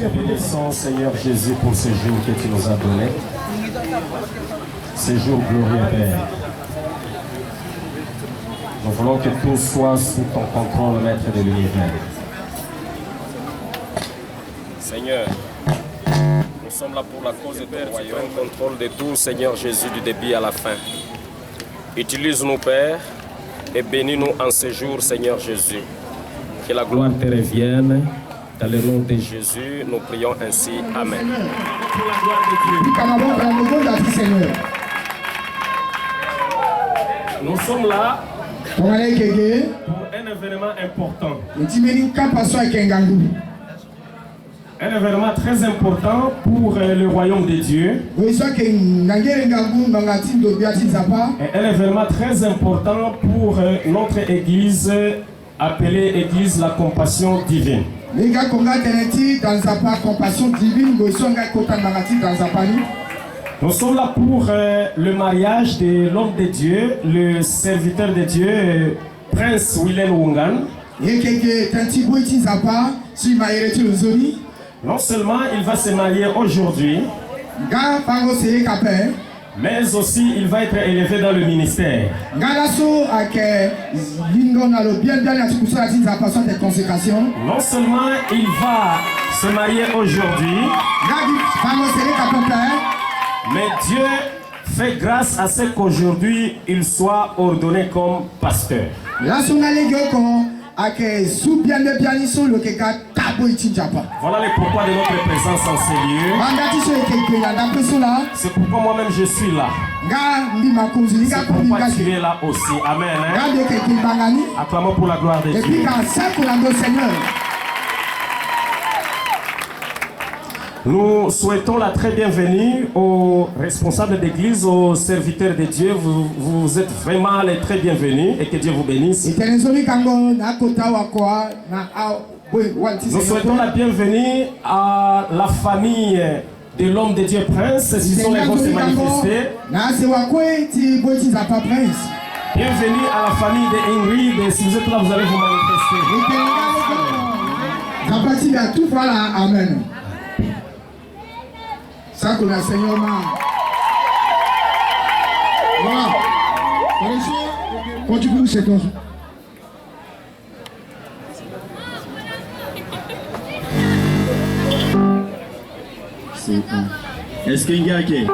Reconnaissons, Seigneur Jésus, pour ce jour que tu nous as donné. Ce jour glorieux, Père. Nous voulons que tout soit sous ton contrôle, Maître de l'univers. Seigneur, nous sommes là pour la cause de ton royaume. Prends contrôle de tout, Seigneur Jésus, du début à la fin. Utilise-nous, Père, et bénis-nous en ce jour, Seigneur Jésus. Que la gloire te revienne. Dans le nom de Jésus, nous prions ainsi. Amen. Nous sommes là pour un événement important. Un événement très important pour le royaume de Dieu. Et un événement très important pour notre église appelée Église la Compassion Divine. Nous sommes là pour le mariage de l'homme de Dieu, le serviteur de Dieu, Prince Willen Wungan. Non seulement il va se marier aujourd'hui, mais aussi il va être élevé dans le ministère. Non seulement il va se marier aujourd'hui, mais Dieu fait grâce à ce qu'aujourd'hui il soit ordonné comme pasteur. Voilà le pourquoi de notre présence en ces lieux. C'est pourquoi moi-même je suis là. C'est pourquoi tu es là aussi. Amen. Acclamons pour la gloire de Dieu. Nous souhaitons la très bienvenue aux responsables d'église, aux serviteurs de Dieu. Vous êtes vraiment les très bienvenus et que Dieu vous bénisse. Nous souhaitons la bienvenue à la famille de l'homme de Dieu Prince. Ils sont les vont se manifester. Bienvenue à la famille de Ingrid. Si vous êtes là, vous allez vous manifester. Amen. Ça qu'on a Seigneur. Voilà. Continue cette chose. C'est un. Est-ce qu'il y a qui?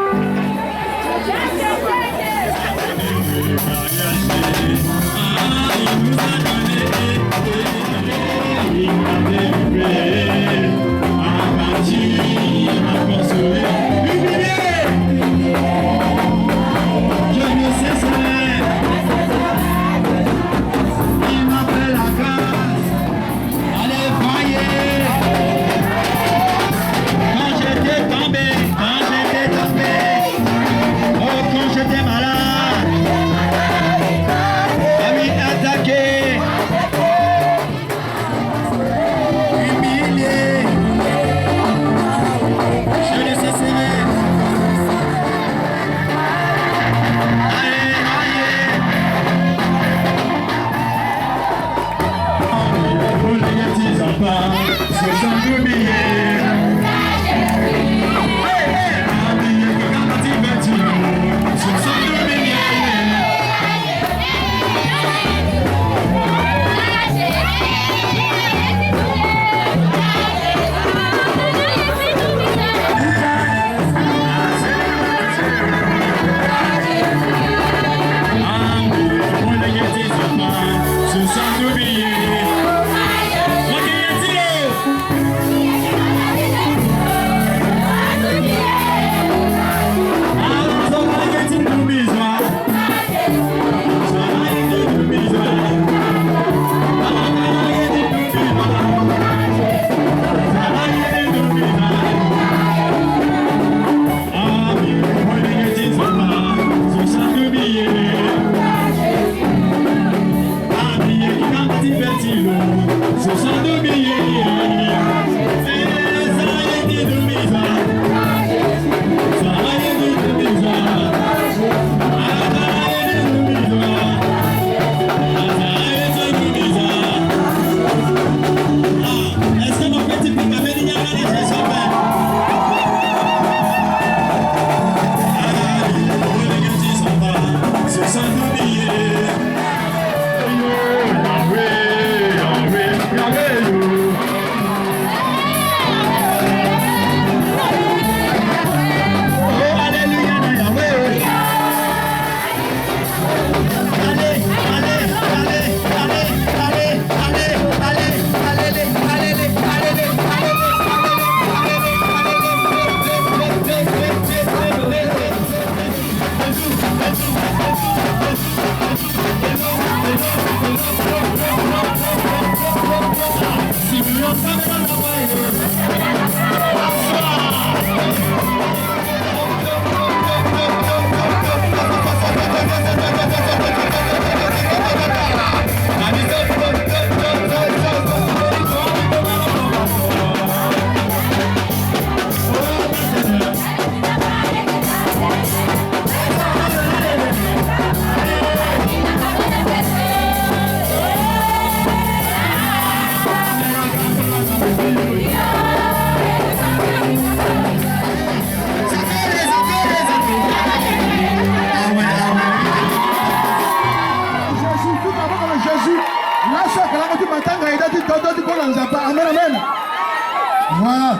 Voilà.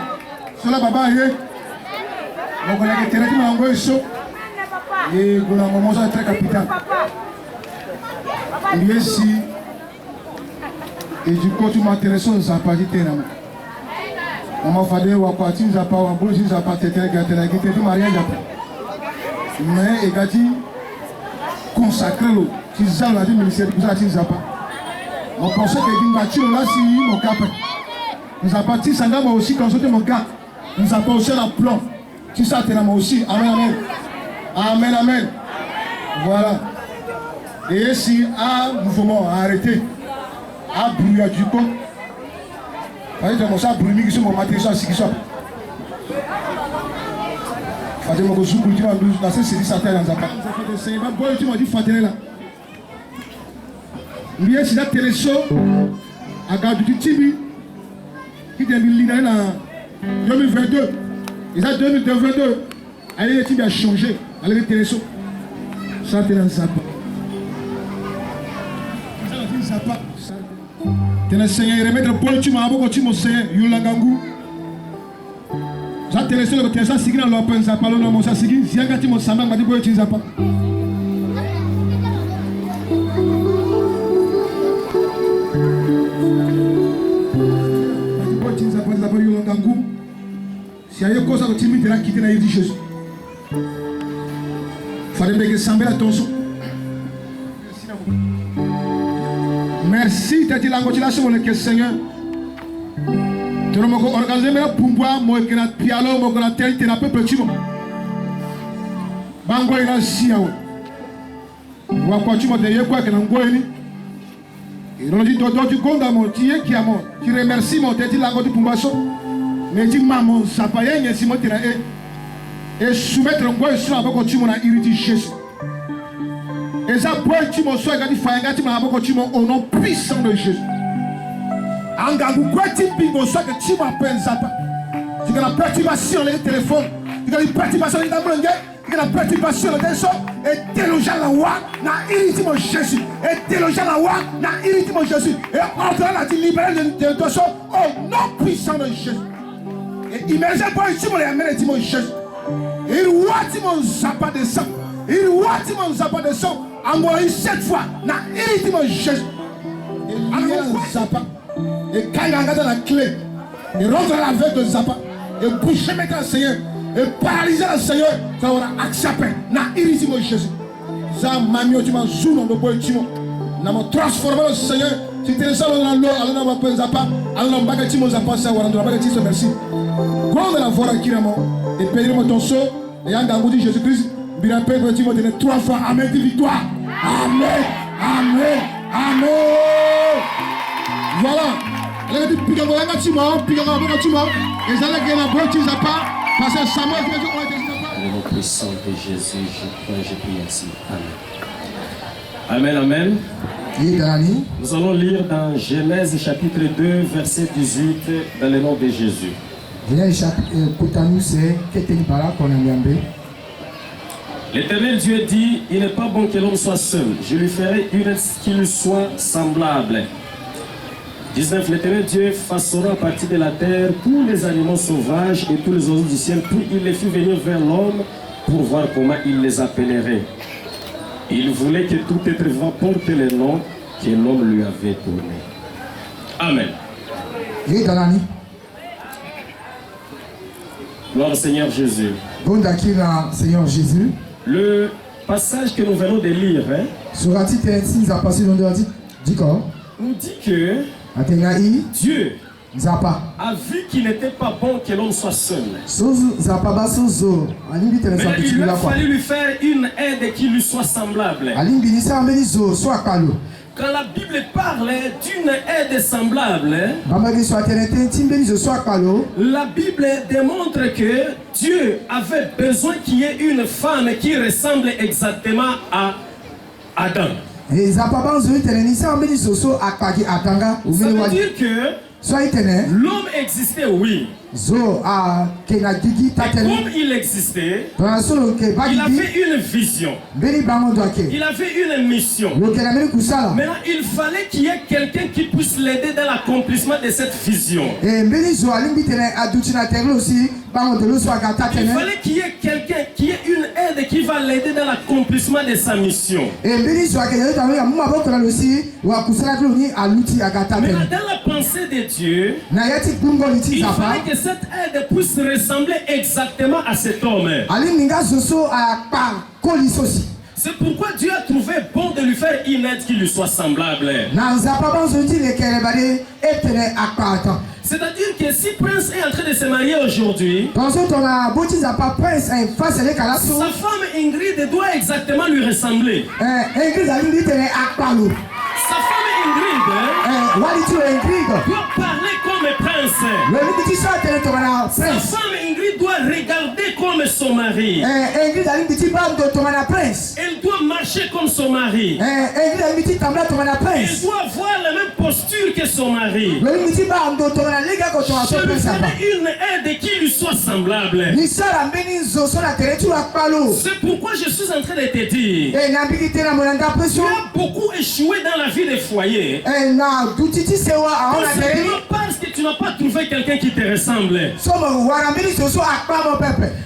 Cela baba ye. Donc on a été traité dans le chaud. Et on a commencé à être très capital. Il y a ici. Et du coup, tu m'intéresses aux zapatis. On m'a fait des wakwati, zapa, wabouji, zapa, tété, gâté, la guité, tout mariage après. Mais il a dit consacré l'eau. Tu zap la vie ministère, tu zapa. On pensait que d'une voiture là, si mon cap. Nous avons parti, ça m'a aussi consulté mon gars. Nous avons aussi la plan. Tu sais, tu as aussi. Amen, amen. Amen, amen. Voilà. Et si un mouvement a arrêté, a brûlé du coup, par exemple, ça a brûlé qui sont mon matériel, c'est qui sont. Fadé mon gossou, tu m'as dit, la série ça fait dans Zapa. C'est un bon, tu m'as dit, Fadé là. Bien, si la télé show, à garde du Tibi, qui est en 2022, ils ont 2022, allez, le Tibi a changé, allez, le télé show, ça fait dans Zapa. Tene Seigneur remettre Paul tu m'as beaucoup tu mon Seigneur Yulangangu. Ça télé sur le terrain ça signa l'open ça parle non ça sigi zianga tu mon samba m'a dit boy tu zapa. Boy tu zapa zapa Yulangangu. Si ayo cosa que tu me diras quitter na Jésus. Fallait que samba attention. Merci d'être là, le Seigneur. Tu m'as organisé pour moi, moi qui n'ai pialo, moi qui n'ai tel, tu n'as pas petit mot. Bango il a si à ou à quoi tu m'as dit quoi que n'envoie ni. Et on dit dodo du compte à mon tiers qui a mon, qui remercie mon tête là pour moi so. Mais dis maman ça pas rien si moi tu n'as et soumettre un goût sur avec tu m'as irrité Jésus. Et ça pour tu m'as soit gardé faïga tu m'as avec tu m'as au nom puissant de Jésus. Angabu quoi tu bingo soit que tu m'appelles ça pas. Tu as la perturbation le téléphone, tu as la perturbation dans le gars, tu as la perturbation le téléphone et déloger la loi na irrité mon Jésus et déloger la loi na irrité mon Jésus et ordonner la libérer de toi au nom puissant de Jésus. Et imagine pas tu m'as amené mon Jésus. Il voit mon zappa de sang. Il voit mon zappa de sang. Envoie cette fois. Na irrité mon Jésus. Il y a un zappa. Et quand il a la clé, il rentre à la veille de zappa. Et boucher maintenant le Seigneur. Et paralyser le Seigneur. Ça aura accepté. Na irrité mon Jésus. Ça m'a tu m'as zoom dans le bois de Timon. N'a m'a transformé le Seigneur. Si tu es seul dans l'eau, alors on va pas zappa. Alors on va pas Timon zappa. Ça va rendre la bague de merci. Quand on la voit qui est mort. Et payer mon ton saut. Et en dans dit Jésus-Christ, il a payé pour dire 3 fois Amen, victoire. Amen, Amen, Amen. Voilà. Elle a dit piquant dans la bâtiment, piquant dans la bâtiment. Et ça là qui est la boîte, tu n'as pas. Parce que Samuel qui a dit on a été pas. Le nom puissant de Jésus, je crois, je prie ainsi. Amen. Amen, amen. Nous allons lire dans Genèse chapitre 2, verset 18, dans le nom de Jésus. L'Éternel Dieu dit, il n'est pas bon que l'homme soit seul. Je lui ferai une qui lui soit semblable. 19. L'Éternel Dieu façonna à partir de la terre tous les animaux sauvages et tous les oiseaux du ciel, puis il les fit venir vers l'homme pour voir comment il les appellerait. Il voulait que tout être vivant porte les noms que l'homme lui avait donnés. Amen. Gloire au Seigneur Jésus. Bon d'accueillir Seigneur Jésus. Le passage que nous venons de lire nous dit que Dieu a vu qu'il n'était pas bon que l'homme soit seul. Mais il lui a fallu lui faire une aide qui lui soit semblable. Quand la Bible parle d'une aide semblable, la Bible démontre que Dieu avait besoin qu'il y ait une femme qui ressemble exactement à Adam. Ça veut dire que l'homme existait, oui. Et comme il existait, il avait une vision. Il avait une mission. Maintenant, il fallait qu'il y ait quelqu'un qui puisse l'aider dans l'accomplissement de cette vision. Il fallait qu'il y ait quelqu'un qui ait une aide qui va l'aider dans l'accomplissement de sa mission. Maintenant, dans la pensée de Dieu, il fallait que cette aide puisse ressembler exactement à cet homme. C'est pourquoi Dieu a trouvé bon de lui faire une aide qui lui soit semblable. C'est-à-dire que si Prince est en train de se marier aujourd'hui, sa femme Ingrid doit exactement lui ressembler. Sa femme Ingrid doit parler comme Prince. Sa femme Ingrid doit regarder comme son mari. Elle doit marcher marcher comme son mari. Elle doit avoir la même posture que son mari. Je lui ferai une aide qui lui soit semblable. C'est pourquoi je suis en train de te dire. Tu as beaucoup échoué dans la vie des foyers. Parce que tu n'as pas trouvé quelqu'un qui te ressemble.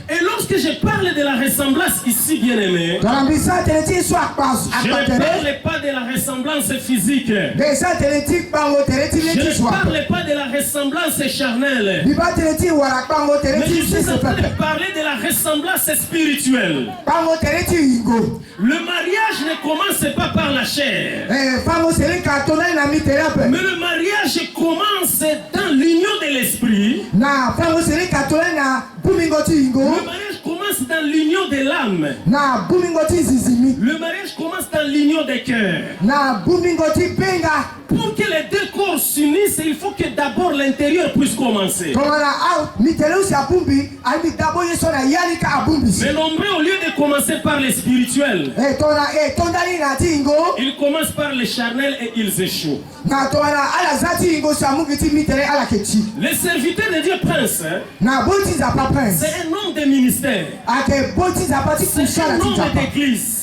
Et lorsque je parle de la ressemblance ici, bien aimé, je ne parle pas de la ressemblance physique. Je ne parle pas de la ressemblance charnelle. Mais je suis en train de parler de la ressemblance spirituelle. Le mariage ne commence pas par la chair. Mais le mariage commence dans l'union de l'esprit. Le mariage commence dans l'union de l'âme. Le mariage commence dans l'union des cœurs. Pour que les deux corps s'unissent, il faut que d'abord l'intérieur puisse commencer. Mais nombreux, au lieu de commencer par les spirituels, ils commencent par les charnels et ils échouent. Les serviteurs de Dieu prince, c'est un homme de ministère. C'est un homme d'église.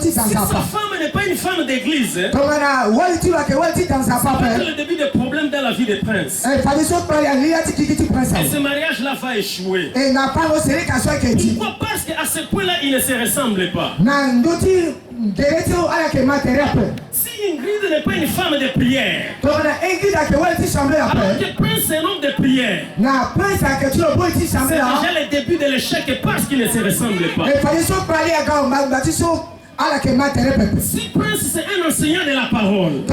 Si sa femme n'est pas une femme d'église, ça peut être le début des problèmes dans la vie des princes. Et ce mariage-là va échouer. Pourquoi? Parce qu'à ce point-là, il ne se ressemble pas. Si Ingrid n'est pas une femme de prière, alors que Prince est un homme de prière, c'est déjà le début de l'échec parce qu'il ne se ressemble pas. Si Prince c'est un enseignant de la parole,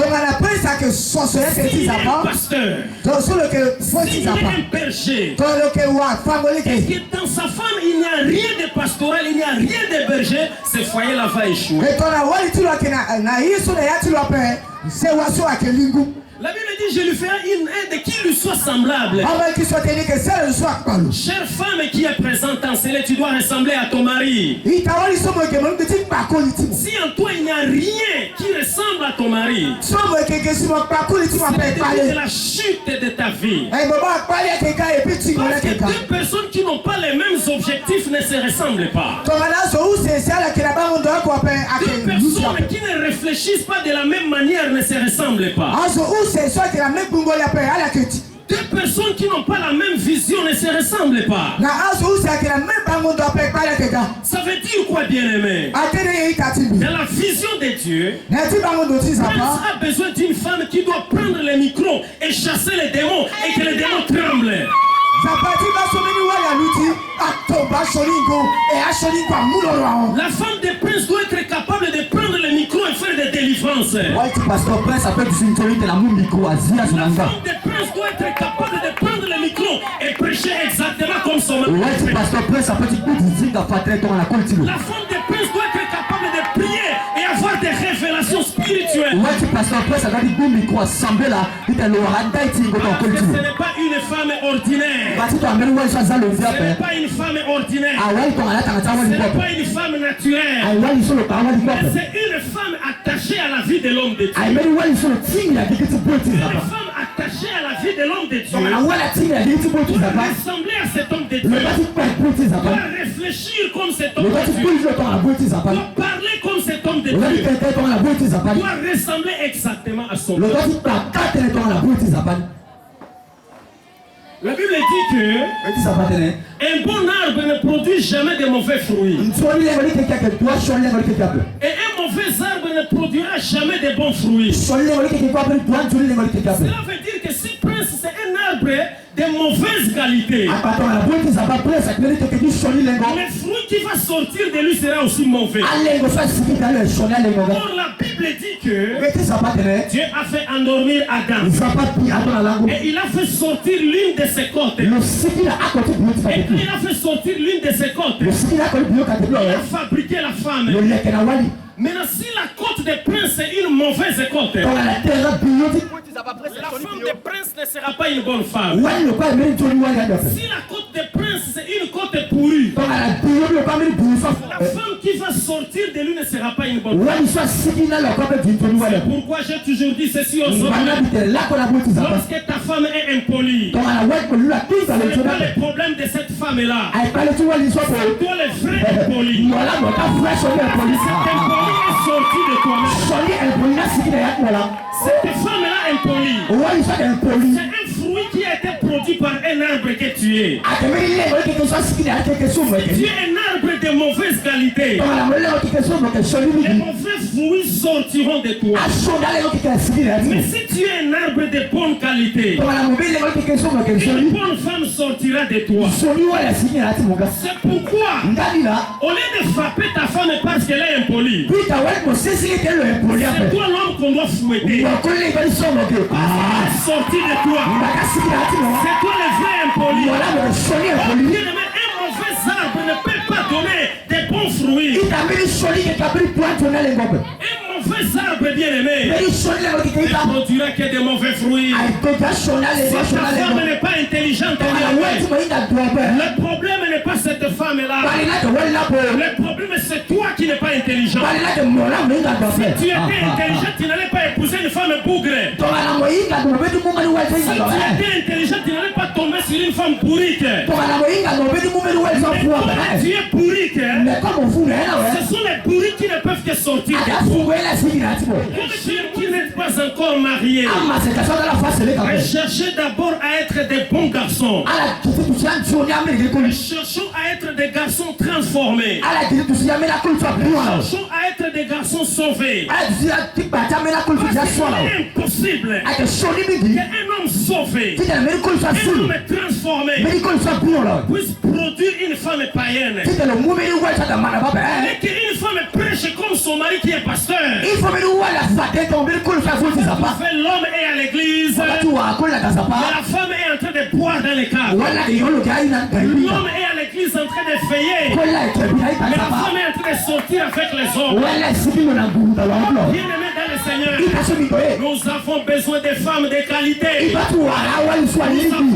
s'il est un pasteur, s'il est un berger, et que dans sa femme il n'y a rien de pastoral, il n'y a rien de berger, ce foyer-là va échouer. La Bible dit, je lui ferai une aide qui lui soit semblable. Chère femme qui est présente en cela, tu dois ressembler à ton mari. Si en toi il n'y a rien qui ressemble à ton mari, c'est la chute de ta vie. Parce que deux personnes qui n'ont pas les mêmes objectifs ne se ressemblent pas. Deux personnes qui ne réfléchissent pas de la même manière ne se ressemblent pas. Deux personnes qui n'ont pas la même vision ne se ressemblent pas. Ça veut dire quoi, bien-aimé? Dans la vision de Dieu, Prince a besoin d'une femme qui doit prendre le micro et chasser les démons et que les démons tremblent. La femme de Prince doit être capable de prendre le micro et faire des délivrances. La femme de Prince doit être capable de prendre le micro et prêcher exactement comme son mari. La femme de Prince doit être capable de prier et avoir des révélations spirituelles. Parce que ce n'est pas une femme ordinaire. Ce n'est pas une femme ordinaire. Ce n'est pas une femme naturelle. Mais c'est une femme attachée à la vie de l'homme de Dieu. Une femme attachée à la vie de l'homme de Dieu. Pour ressembler à cet homme de Dieu. Pour réfléchir comme cet homme de Dieu. Pour parler comme cet homme de Dieu. Pour ressembler exactement à son Dieu. La Bible dit que un bon arbre ne produit jamais de mauvais fruits. Et un mauvais arbre ne produira jamais de bons fruits. Cela veut dire que si Prince c'est un arbre de mauvaise qualité, le fruit qui va sortir de lui sera aussi mauvais. Or la Bible dit que Dieu a fait endormir Adam et il a fait sortir l'une de ses côtes. Et quand il a fait sortir l'une de ses côtes, il a fabriqué la femme. Maintenant, si la côte de Prince est une mauvaise côte, femme des princes ne sera pas une bonne femme. Si la côte des princes c'est une côte pourrie, la femme qui va sortir de lui ne sera pas une bonne femme. C'est pourquoi j'ai toujours dit ceci aux hommes. Lorsque ta femme est impolie, ce n'est pas le problème de cette femme-là. C'est toi le vrai impoli. Cette impolie est sortie de toi-même. Cette femme-là impolie, c'est un fruit qui a été produit par un arbre que tu es. Tu es un arbre de mauvaise qualité. Les mauvais fruits sortiront de toi. Mais si tu es un arbre de bonne qualité, une bonne femme sortira de toi. C'est pourquoi, au lieu de frapper ta femme parce qu'elle est impolie, c'est toi l'homme qu'on doit fouetter. Sortir de toi. C'est toi le vrai impoli. Un mauvais arbre ne peut pas donner des bons fruits. Un mauvais arbre bien aimé ne produira que des mauvais fruits. Si ta femme n'est pas intelligente, le problème n'est pas cette femme-là. Le problème c'est toi qui n'es pas intelligent. Si tu étais intelligent, tu n'allais pas épouser une femme bougre. Si tu étais intelligent, tu n'allais pas tomber sur une femme pourrique. Tu es pourrique. Ce sont les pourriques qui ne peuvent que sortir de toi. Qui n'êtes pas encore marié, cherchez d'abord à être des bons garçons. Cherchons à être des garçons transformés. Cherchons à être des garçons sauvés. C'est impossible qu'un homme sauvé, un homme transformé puisse produire une femme païenne. Et qu'une femme prêche comme son mari qui est pasteur. L'homme est à l'église, mais la femme est en train de boire dans les caves. L'homme est à l'église en train de veiller, mais la femme est en train de sortir avec les hommes. Bien-aimés dans le Seigneur, nous avons besoin de femmes de qualité. Nous avons besoin de femmes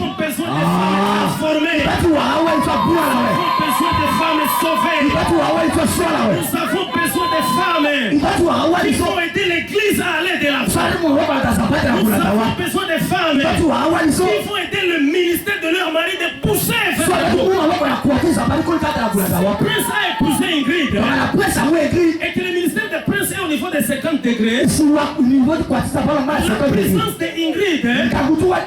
transformées. Nous avons besoin de femmes sauvées. Nous avons besoin de femmes qui vont aider l'église à aller de l'avant. Nous avons besoin de femmes qui vont aider le ministère de leur mari de pousser vers le haut. Prince a épousé Ingrid et que le ministère de Prince est au niveau de 50 degrés. La présence d'Ingrid doit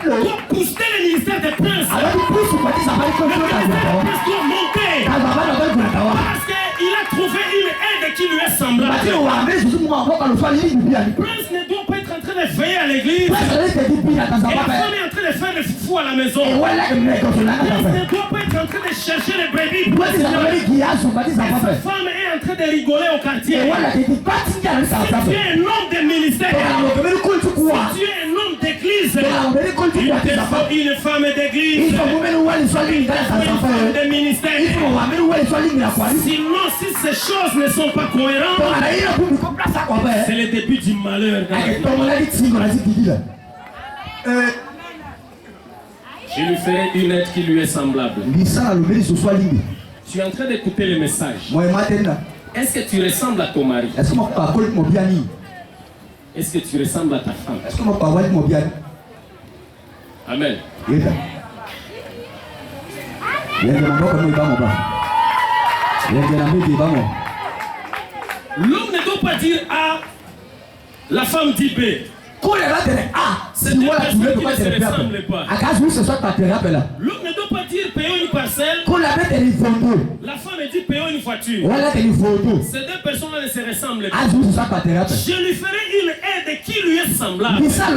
booster le ministère de Prince. Le ministère de Prince doit monter parce qu'il a trouvé une aide qui lui est semblable. Prince ne doit pas être en train de veiller à l'église. Et la femme est en train de faire le foufou à la maison. Prince ne doit pas être en train de chercher les brebis. Et sa femme est en train de rigoler au quartier. Si tu es un homme de ministère, si tu es un homme d'église, il te faut une femme d'église, une femme de ministère. Sinon, si ces choses ne sont pas cohérentes, c'est le début du malheur. Je lui ferai une aide qui lui est semblable. Tu es en train d'écouter le message. Est-ce que tu ressembles à ton mari? Est-ce que tu ressembles à ta femme? Amen. L'homme ne doit pas dire A, la femme dit B. C'est deux personnes qui ne se ressemblent pas. L'homme ne doit pas dire payons une parcelle. La femme dit payons une voiture. Ces deux personnes-là ne se ressemblent pas. Je lui ferai une aide qui lui est semblable. Quand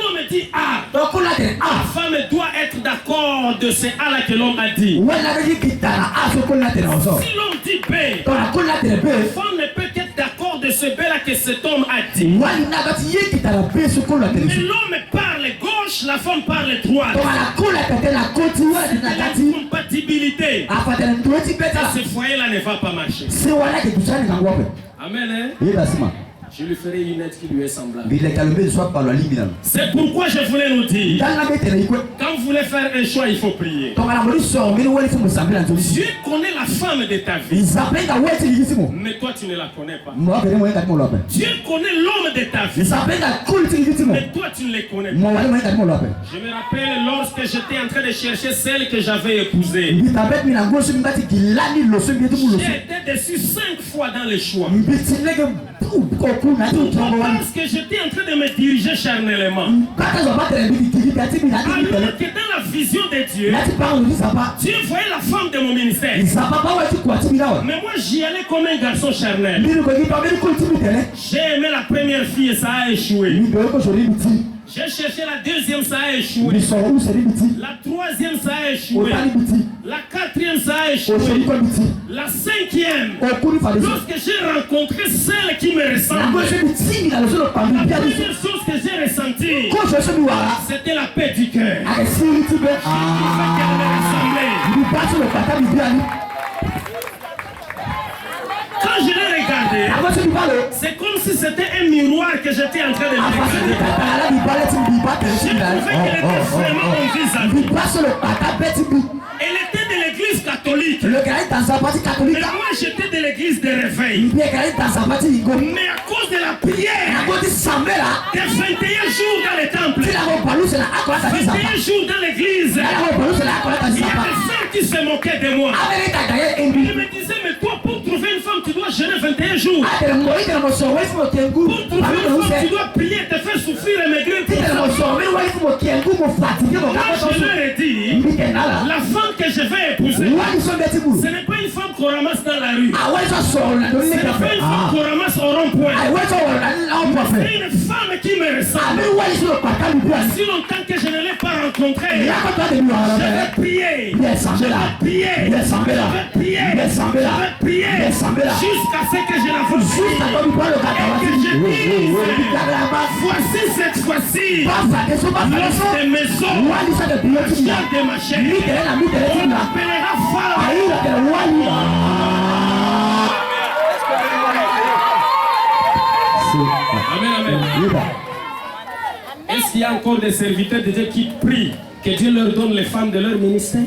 l'homme dit A, la femme doit être d'accord de ce A-là que l'homme a dit. Si l'homme dit B, la femme ne peut être d'accord de ce B-là que cet homme a dit. Mais l'homme parle gauche, la femme parle droite. C'est la compatibilité. Ce foyer-là ne va pas marcher. Amen. Je lui ferai une aide qui lui est semblable. C'est pourquoi je voulais nous dire, quand vous voulez faire un choix, il faut prier. Dieu connaît la femme de ta vie, mais toi tu ne la connais pas. Dieu connaît l'homme de ta vie, mais toi tu ne les connais pas. Je me rappelle lorsque j'étais en train de chercher celle que j'avais épousée. J'ai été déçu 5 fois dans les choix. Parce que j'étais en train de me diriger charnellement. Alors que dans la vision de Dieu, Dieu voyait la femme de mon ministère. Mais moi j'y allais comme un garçon charnel. J'ai aimé la première fille et ça a échoué. J'ai cherché la deuxième, ça a échoué. La troisième, ça a échoué. La quatrième, ça a échoué. La cinquième, lorsque j'ai rencontré celle qui me ressemble, la première chose que j'ai ressentie, c'était la paix du cœur. Quand je l'ai regardé, c'est comme si c'était un miroir que j'étais en train de regarder. J'ai trouvé qu'elle était vraiment mon vis-à-vis. Elle était de l'église catholique. Mais moi j'étais de l'église de réveil. Mais à cause de la prière, de 21 jours dans le temple, 21 jours dans l'église, il y a des frères qui se moquaient de moi. Ils me disaient, mais toi pour trouver une femme tu dois jeûner 21 jours. Pour trouver une femme tu dois prier, te faire souffrir et maigrir. Moi je leur ai dit, la femme que je vais épouser, ce n'est pas une femme qu'on ramasse dans la rue. Ce n'est pas une femme qu'on ramasse au rond-point. C'est une femme qui me ressemble. Si longtemps que je ne l'ai pas rencontrée, je vais prier. Je vais prier. Je vais prier. Je vais prier. Jusqu'à ce que je la vois. Et que je dise, voici cette fois-ci, lorsque des maisons, de ma chair, on appellera Pharaon. Amen, amen. Est-ce qu'il y a encore des serviteurs de Dieu qui prient que Dieu leur donne les femmes de leur ministère? Ou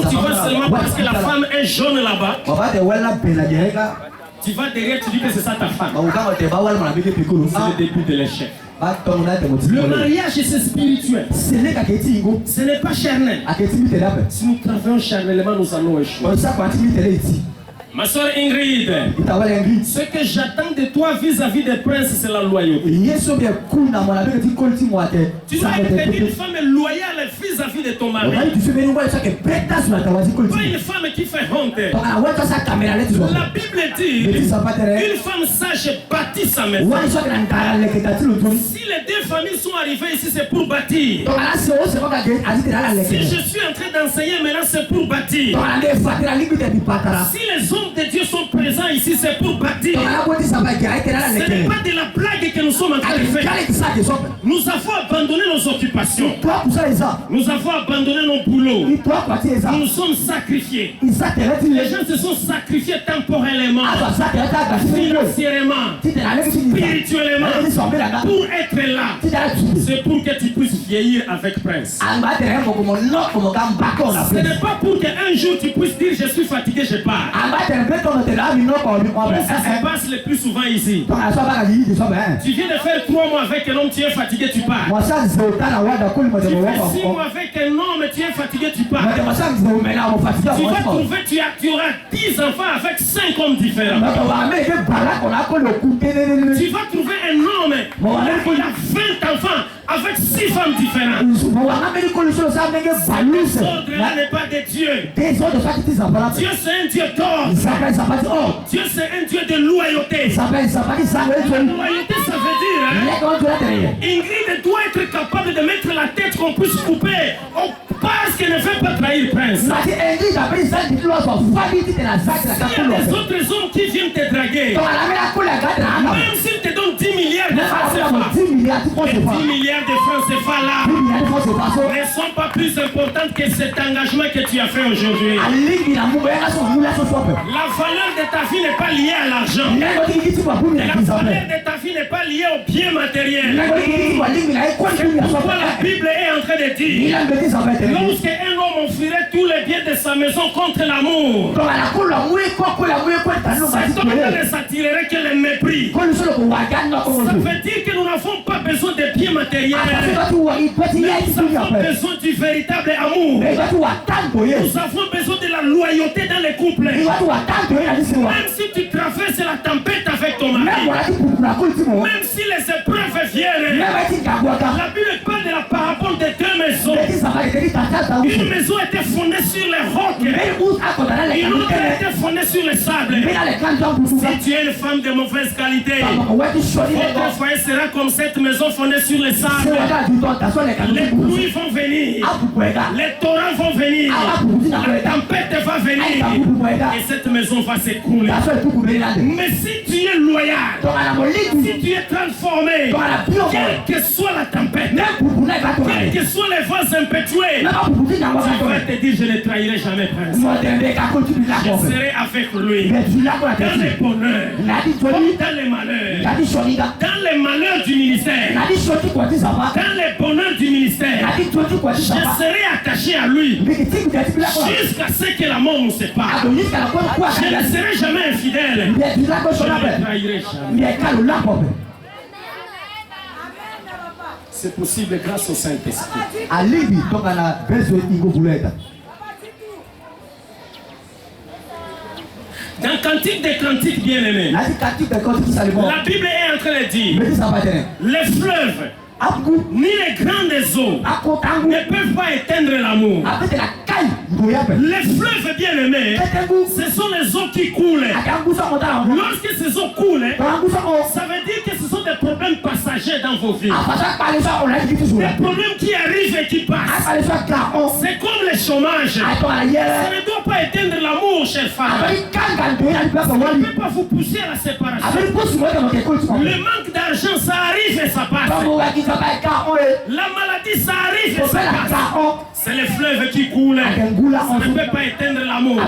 tu vas seulement parce que la femme est jaune là-bas, tu vas derrière, tu dis que c'est ça ta femme. C'est le début de l'échec. Le mariage c'est spirituel. Ce n'est pas charnel. Si nous travaillons charnellement, nous allons échouer. Ma soeur Ingrid, ce que j'attends de toi vis-à-vis des princes, c'est la loyauté. Tu dois être une femme loyale vis-à-vis de ton mari. Pas une femme qui fait honte. La Bible dit, une femme sage bâtit sa maison. Si les deux familles sont arrivées ici, c'est pour bâtir. Si je suis en train d'enseigner maintenant, c'est pour bâtir. Si les hommes de Dieu sont présents ici, c'est pour bâtir. Ce n'est pas de la blague que nous sommes en train de faire. Nous avons abandonné nos occupations. Nous avons abandonné nos boulots. Nous nous sommes sacrifiés. Les gens se sont sacrifiés temporellement, financièrement, spirituellement, pour être là. C'est pour que tu puisses vieillir avec Prince. Ce n'est pas pour qu'un jour tu puisses dire je suis fatigué, je pars. Ça se passe le plus souvent ici. Tu viens de faire 3 mois avec un homme, tu es fatigué, tu pars. Tu fais 6 mois avec un homme, tu es fatigué, tu pars. Tu vas trouver, tu auras 10 enfants avec 5 hommes différents. Tu vas trouver un homme, il a 20 enfants avec 6 femmes différentes. Cet ordre-là n'est pas de Dieu. Dieu c'est un Dieu d'or. Dieu c'est un Dieu de loyauté. La loyauté ça veut dire, Ingrid doit être capable de mettre la tête qu'on puisse couper parce qu'elle ne veut pas trahir Prince. S'il y a des autres hommes qui viennent te draguer, même s'ils te donnent 10 milliards de francs CFA. 10 milliards de francs CFA. 10 milliards de francs CFA là 10 milliards de francs CFA ne sont pas plus importantes que cet engagement que tu as fait aujourd'hui. La valeur de ta vie n'est pas liée à l'argent. La valeur de ta vie n'est pas liée aux biens matériels. C'est pourquoi la Bible est en train de dire, lorsque un homme offrirait tous les biens de sa maison contre l'amour, cet homme ne s'attirerait que le mépris. Ça veut dire que nous n'avons pas besoin de biens matériels, mais nous avons besoin du véritable amour. Nous avons besoin de la loyauté dans les couples. Même si tu traverses la tempête avec ton mari, même si les épreuves viennent, la Bible parle de la parabole de deux maisons. Une maison était fondée sur les rocs, une autre était fondée sur les sables. Si tu es une femme de mauvaise qualité, votre foyer sera comme cette maison fondée sur les sables. Les pluies vont venir, les torrents vont venir, la tempête va venir et cette maison va s'écrouler. Mais si tu es loyal, si tu es transformé, quelle que soit la tempête, quels que soient les vents impétueux, tu vas te dire je ne trahirai jamais Prince. Je serai avec lui dans les bonheurs, dans les malheurs, dans les malheurs du ministère, dans les bonheurs du ministère. Je serai attaché à lui jusqu'à ce que la mort nous sépare. Je ne serai jamais infidèle. Je ne trahirai jamais. C'est possible grâce au Saint-Esprit. Dans Cantique des Cantiques, bien-aimés, la Bible est en train de dire les fleuves ni les grandes eaux ne peuvent pas éteindre l'amour. Les fleuves bien-aimés, ce sont les eaux qui coulent. Lorsque ces eaux coulent, ça veut dire que ce sont des problèmes passagers dans vos vies. Des problèmes qui arrivent et qui passent. C'est comme le chômage. Ça ne doit pas éteindre l'amour, chère femme. Ça ne peut pas vous pousser à la séparation. Le manque d'argent, ça arrive et ça passe. La maladie, ça arrive et ça passe. C'est les fleuves qui coulent. Ça ne peut pas éteindre l'amour.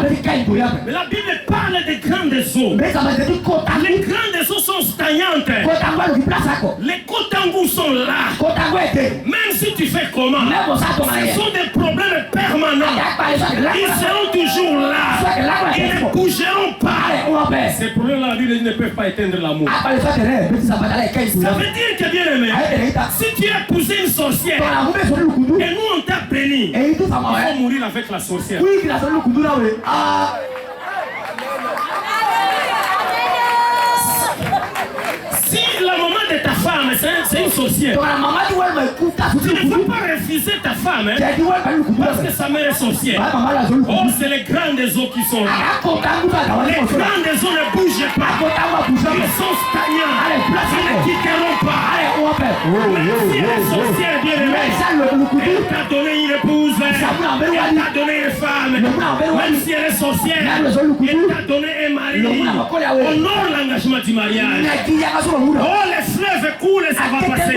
Mais la Bible parle des grandes eaux. Les grandes eaux sont stagnantes. Les Kotangou sont là. Même si tu fais comment, ce sont des problèmes permanents. Ils seront toujours là. Ils ne bougeront pas. Ces problèmes-là, la Bible ne peuvent pas éteindre l'amour. Ça veut dire que bien aimé, si tu as épousé une sorcière et nous on t'a béni, il faut mourir avec la sorcière. Si la maman de ta femme c'est une sorcière, tu ne peux pas refuser ta femme parce que sa mère est sorcière. Oh, c'est les grandes eaux qui sont là. Les grandes eaux ne bougent pas. Ils sont stagnants. Ils ne quitteront pas. Même si elle est sorcière bien aimée, elle t'a donné une épouse, elle t'a donné une femme. Même si elle est sorcière, elle t'a donné un mari. Honore l'engagement du mariage. Oh, les fleuves coulent, ça va passer.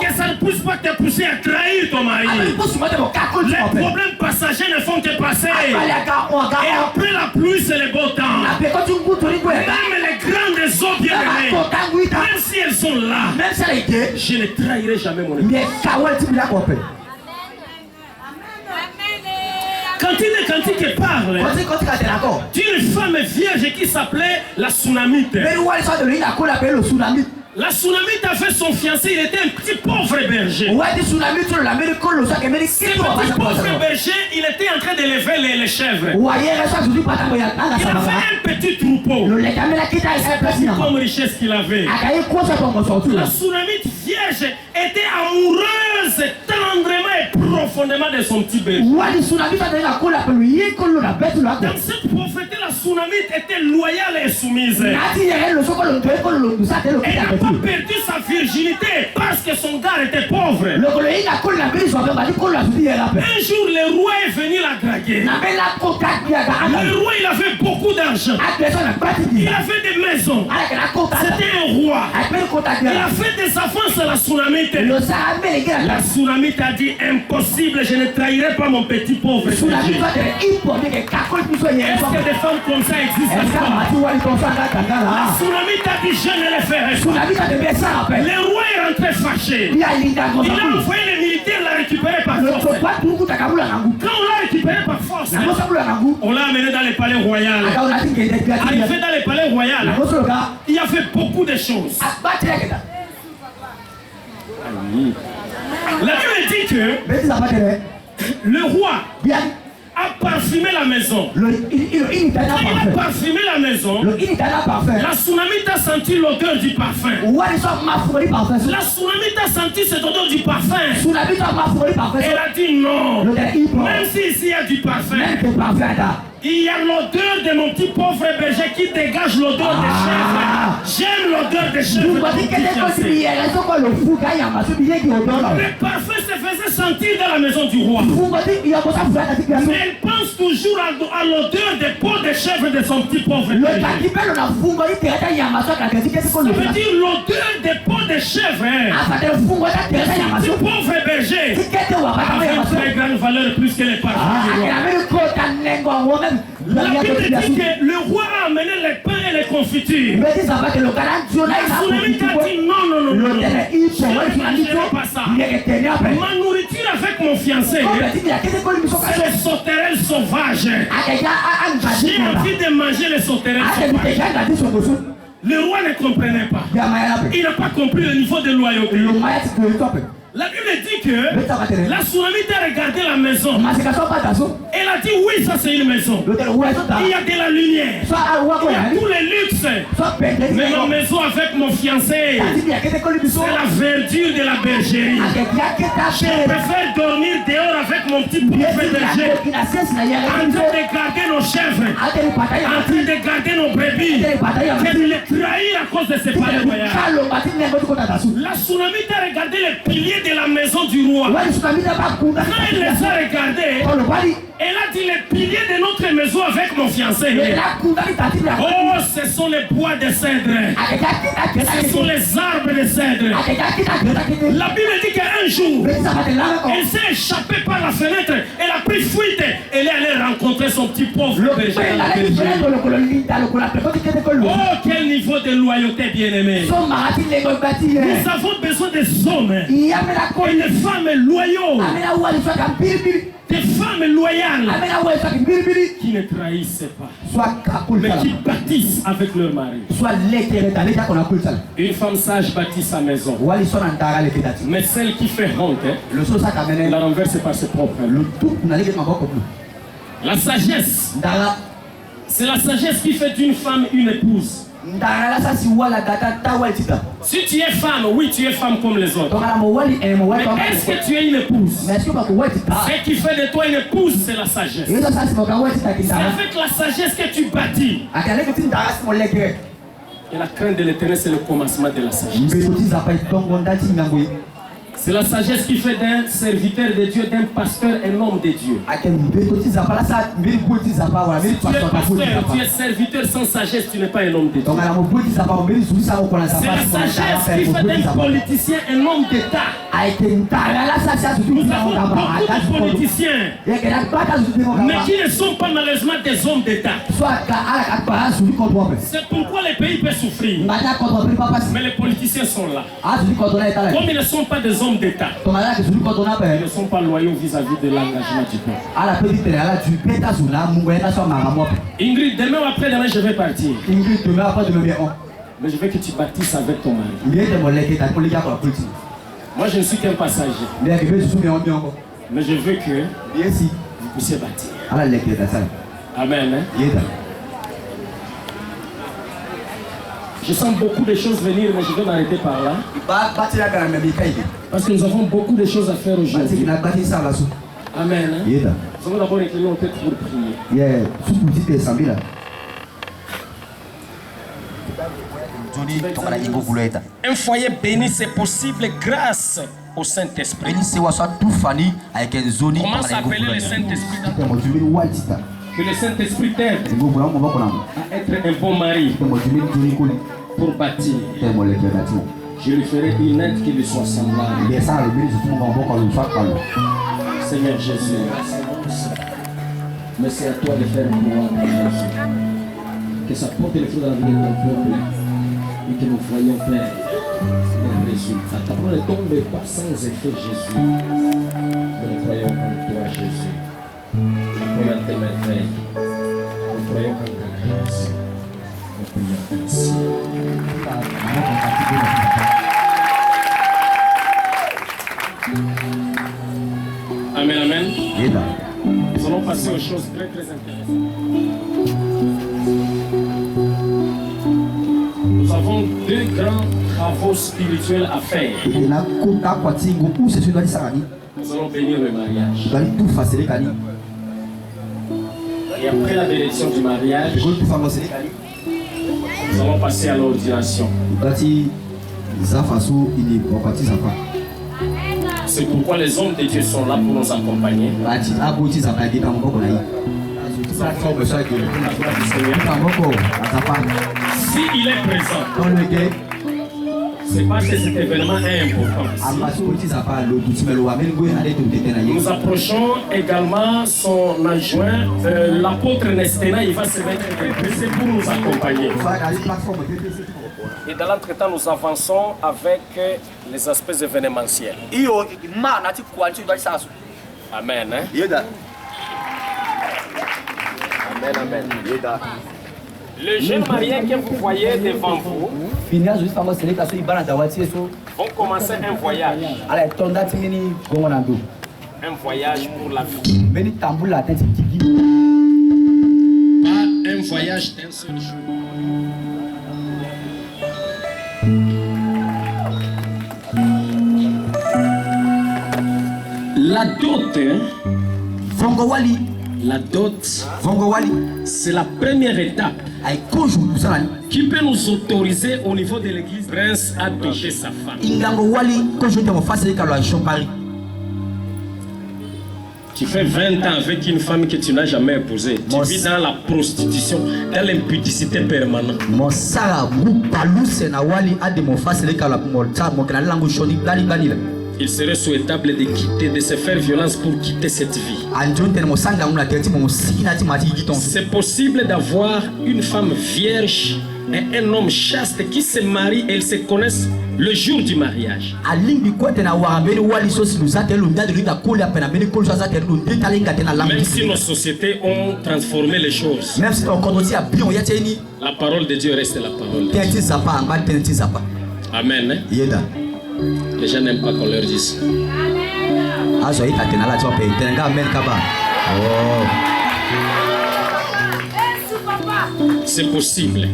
Que ça ne pousse pas te pousser à trahir ton mari. Les problèmes passagers ne font que passer. Et après la pluie, c'est le beau temps. Même les grandes eaux bien aimées, même si elles sont là, je ne trahirai jamais mon épouse. Cantique des Cantiques parle d'une femme vierge qui s'appelait la Sunamite. La Sunamite avait son fiancé, il était un petit pauvre berger. Ce petit pauvre berger, il était en train d'élever les chèvres. Il avait un petit troupeau. C'est comme richesse qu'il avait. La Sunamite vierge était amoureuse tendrement et profondément de son petit berger. Dans cette pauvreté, la Sunamite était loyale et soumise. Elle n'a pas perdu sa virginité parce que son gars était pauvre. Un jour, le roi est venu la draguer. Le roi, il avait beaucoup d'argent. d'argent. Il a fait des maisons. C'était un roi. Il a fait des avances à la tsunamite. La tsunamite a dit impossible, je ne trahirai pas mon petit pauvre. Est-ce que des femmes comme ça existent? La tsunamite a dit je ne les ferai pas. Le roi est rentré fâché. Il a envoyé les militaires la récupérer par force. Quand on l'a récupéré par force, on l'a amené dans le palais royal. Arrivé dans le palais royal, il a fait beaucoup de choses. La Bible dit que le roi a parfumé la maison. Quand il a parfumé la maison, la tsunamite a senti l'odeur du parfum. La tsunamite a senti cette odeur du parfum. Elle a dit non. Même si ici il y a du parfum, il y a l'odeur de mon petit pauvre berger qui dégage l'odeur des chèvres. J'aime l'odeur des chèvres. Le parfum se faisait sentir dans la maison du roi. Mais elle pense toujours à l'odeur des peaux de chèvres de son petit pauvre berger. Ça veut dire l'odeur des peaux de chèvres de son petit pauvre berger avait une très grande valeur plus que les parfums du roi. La Bible dit que le roi a amené les pains et les confitures. La tsunamite a dit non, je ne pas ça. Ma nourriture avec mon fiancé, c'est les sauterelles sauvages. J'ai envie de manger les sauterelles sauvages. Le roi ne comprenait pas. Il n'a pas compris le niveau de loyauté. La Bible dit que la tsunamite a regardé la maison. Elle a dit oui, ça c'est une maison. Il y a de la lumière. Il y a tous les luxes. Mais ma maison avec mon fiancé, c'est la verdure de la bergerie. Je préfère dormir dehors avec mon petit pauvre berger, en train de garder nos chèvres, en train de garder nos brebis, que de les trahir à cause de ces palais royaux. La tsunamite a regardé les piliers de la maison du roi. Quand elle les a regardés, elle a dit les piliers de notre maison avec mon fiancé. Oh, ce sont les bois de cèdre. Ce sont les arbres de cèdre. La Bible dit qu'un jour, elle s'est échappée par la fenêtre. Elle a pris fuite. Elle est allée rencontrer son petit pauvre berger. Oh, quel niveau de loyauté, bien-aimé. Nous avons besoin des hommes et des femmes loyaux. Des femmes loyales qui ne trahissent pas, mais qui bâtissent avec leur mari. Une femme sage bâtit sa maison, mais celle qui fait honte, la renverse par ses propres mains. La sagesse, c'est la sagesse qui fait d'une femme une épouse. Si tu es femme, oui, tu es femme comme les autres. Mais est-ce que tu es une épouse? Ce qui fait de toi une épouse, c'est la sagesse. C'est avec la sagesse que tu bâtis. Et la crainte de l'Éternel, c'est le commencement de la sagesse. C'est la sagesse qui fait d'un serviteur de Dieu, d'un pasteur, un homme de Dieu. Si tu es pasteur, tu es serviteur sans sagesse, tu n'es pas un homme de Dieu. C'est la sagesse qui fait d'un politicien un homme d'État. Nous avons beaucoup de politiciens, mais qui ne sont pas malheureusement des hommes d'État. C'est pourquoi les pays peuvent souffrir. Mais les politiciens sont là. Comme ils ne sont pas des hommes d'État, ils ne sont pas loyaux vis-à-vis de l'engagement du peuple. Ingrid, demain ou après-demain, je vais partir. Mais je veux que tu bâtisses avec ton mari. Moi, je ne suis qu'un passager. Mais je veux que vous puissiez bâtir. Amen. Je sens beaucoup de choses venir, mais je vais m'arrêter par là. Parce que nous avons beaucoup de choses à faire aujourd'hui. Amen. Nous allons d'abord incliner nos têtes pour prier. Un foyer béni, c'est possible grâce au Saint-Esprit. Comment s'appeler le Saint-Esprit? Que le Saint-Esprit t'aide à être un bon mari pour bâtir. Je lui ferai une aide qui lui soit semblable. Seigneur Jésus, merci à toi de faire un pouvoir pour Jésus. Que ça porte les fruits dans la vie de ton peuple et que nous voyons, Père, les résultats. Ta parole ne tombe pas sans effet, Jésus. Nous croyons en toi, Jésus. Nous croyons en tes merveilles. Nous croyons en ta grâce. Nous prions ainsi. Amen, amen. Nous allons passer aux choses très très intéressantes. Nous avons deux grands travaux spirituels à faire. Nous allons bénir le mariage. Et après la bénédiction du mariage, nous allons passer à l'ordination. C'est pourquoi les hommes de Dieu sont là pour nous accompagner. S'il est présent, c'est parce que cet événement est important. Nous approchons également son adjoint, l'apôtre Nestena, il va se mettre pressé pour nous accompagner. Et dans l'entretemps, nous avançons avec les aspects événementiels. Amen. Hein? Amen, amen. Le jeune marié que vous voyez devant vous vont commencer un voyage. Un voyage pour la vie. Pas un voyage d'un seul jour. La dot, la dot, c'est la première étape qui peut nous autoriser au niveau de l'église prince à doter sa femme. Tu fais 20 ans avec une femme que tu n'as jamais épousée. Tu vis dans la prostitution, dans l'impudicité permanente. Il serait souhaitable de quitter, de se faire violence pour quitter cette vie. C'est possible d'avoir une femme vierge et un homme chaste qui se marient et ils se connaissent le jour du mariage. Même si nos sociétés ont transformé les choses, la parole de Dieu reste la parole de Dieu. Amen. Les gens n'aiment pas qu'on leur dise. C'est possible.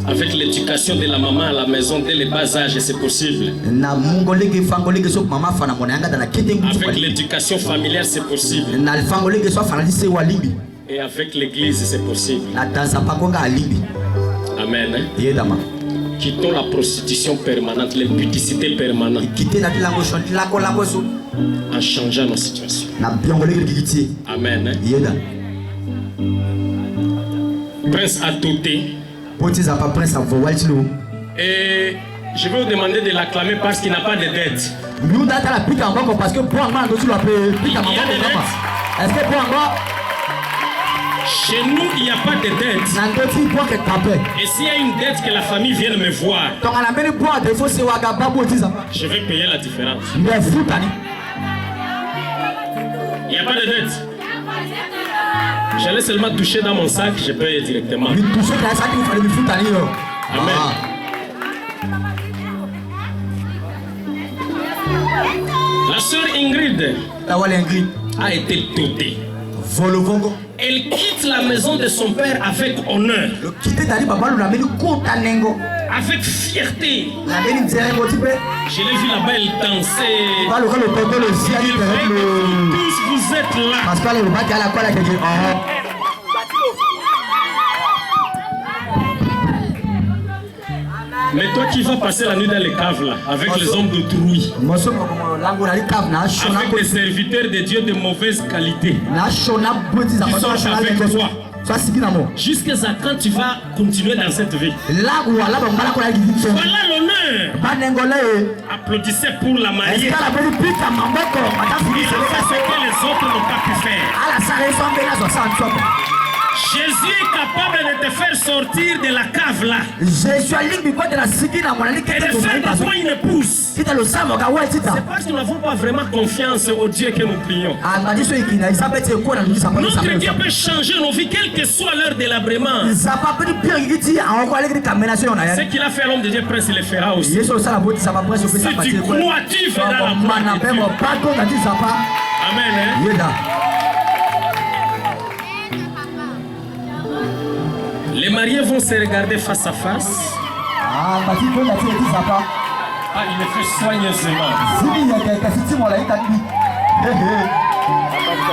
Avec l'éducation de la maman à la maison dès le bas âge, c'est possible. Avec l'éducation familiale, c'est possible. Et avec l'église, c'est possible. Amen. Quittons la prostitution permanente, l'impudicité permanente, en changeant nos situations. Amen. Prince a douté. Et je vais vous demander de l'acclamer parce qu'il n'a pas de dette. Chez nous, il n'y a pas de dette. Et s'il y a une dette, que la famille vienne me voir, je vais payer la différence. Il n'y a pas de dette. J'allais seulement toucher dans mon sac, je paye directement. Amen. La sœur Ingrid a été dotée. Elle quitte la maison de son père avec honneur, avec fierté. Je l'ai vu là-bas, elle dansait. Tous vous êtes là. Mais toi qui vas passer la nuit dans les caves là, avec les hommes d'autrui, avec des serviteurs de Dieu de mauvaise qualité, qui sont avec toi, jusqu'à quand tu vas continuer dans cette vie. Voilà l'honneur. Applaudissez pour la mariée. C'est ce que les autres n'ont pas pu faire. Jésus est capable de te faire sortir de la cave là. Et de faire de toi une épouse. C'est parce que nous n'avons pas vraiment confiance au Dieu que nous prions. Notre Dieu peut changer nos vies, quelle que soit l'heure de délabrement. Ce qu'il a fait à l'homme de Dieu, Prince, il le fera aussi. Si tu crois, tu feras la gloire de Dieu. Amen. Les mariés vont se regarder face à face. Il le fait soigneusement.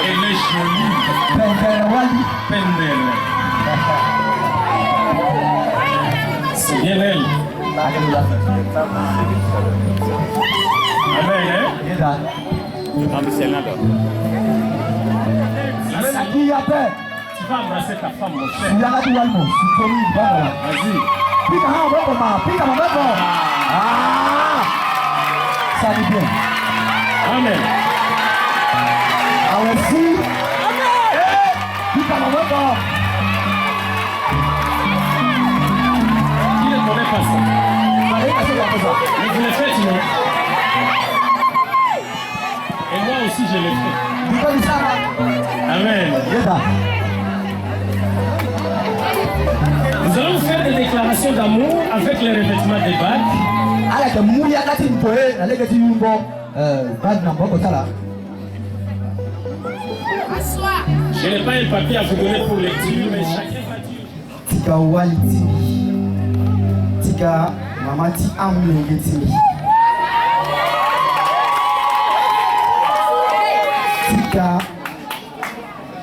Elle est jolie. Pendel. C'est bien elle. Amen. Tu vas embrasser ta femme, mon frère. Vas-y. Ça va bien. Amen. Qui ne connaît pas ça? Mais vous le faites, non? Et moi aussi, je le fais. Amen. Nous allons faire des déclarations d'amour avec les revêtements des bagues. Je n'ai pas un papier à vous donner pour lecture, mais chacun va dire. Tika waliti. Tika mamati amlengeti. Tika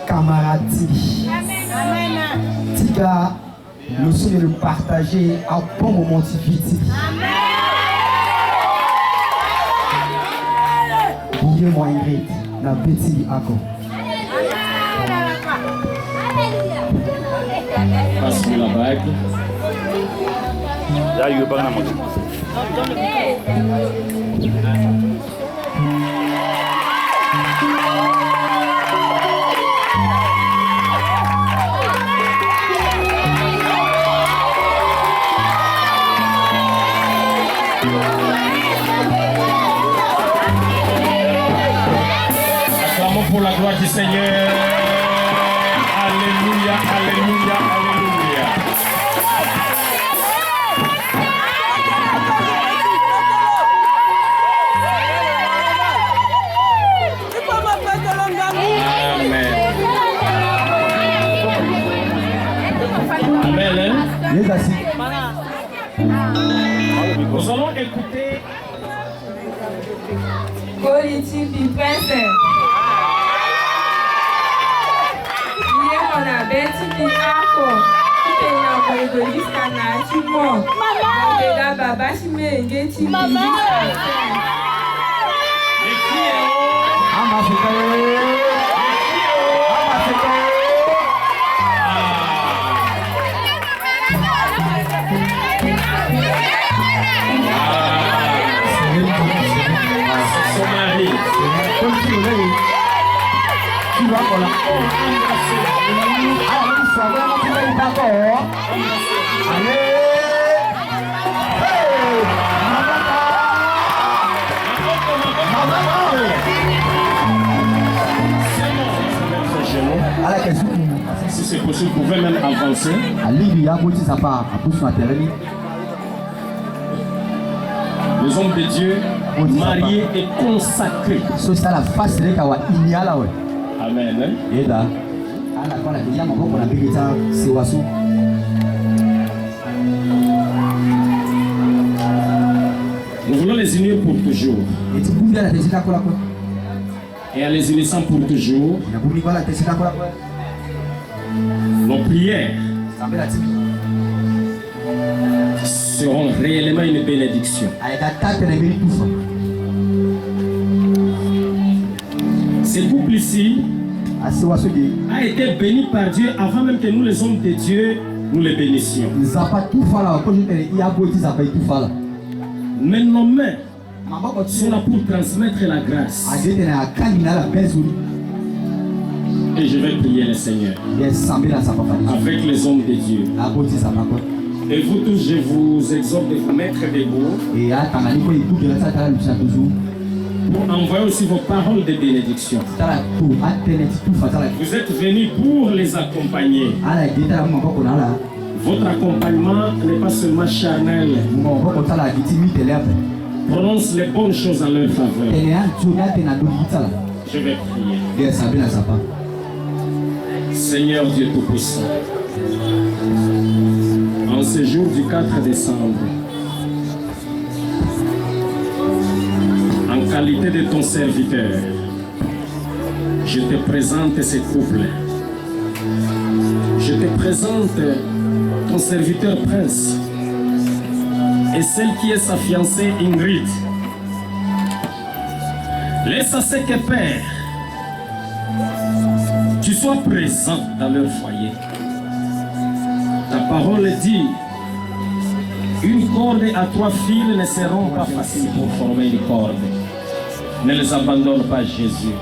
camarade. Tika le souhait de partager un bon moment de vie. Dis-moi Ingrid, la petite accord. Passe-moi la bague. Là, il veut pas la moto. Acclamons pour la gloire du Seigneur. Alléluia, alléluia, alléluia. Amen. Amen. Nous allons écouter politique du prince. On a bêti qui a quoi? Qui est là pour le jusqu'à nature. Et là, baba, je me guette. son mari. Tu vas voilà. Allez. Si c'est possible, vous pouvez même avancer. Les hommes de Dieu, mariés et consacrés. Amen. Nous voulons les unir pour toujours. Et en les unissant pour toujours, nos prières seront réellement une bénédiction. Ce couple ici a été béni par Dieu avant même que nous, les hommes de Dieu, nous les bénissions. Mais nos mains sont là pour transmettre la grâce. Et je vais prier le Seigneur avec les hommes de Dieu. Et vous tous, je vous exhorte de vous mettre debout pour envoyer aussi vos paroles de bénédiction. Vous êtes venus pour les accompagner. Votre accompagnement n'est pas seulement charnel. Prononce les bonnes choses en leur faveur. Je vais prier. Seigneur Dieu Tout-Puissant, en ce jour du 4 décembre, en qualité de ton serviteur, je te présente ces couples. Je te présente ton serviteur Prince et celle qui est sa fiancée Ingrid. Laisse à ce que Père, tu sois présent dans leur foyer. Ta parole dit, une corde à 3 fils ne seront pas faciles pour former une corde. Ne les abandonne pas, Jésus.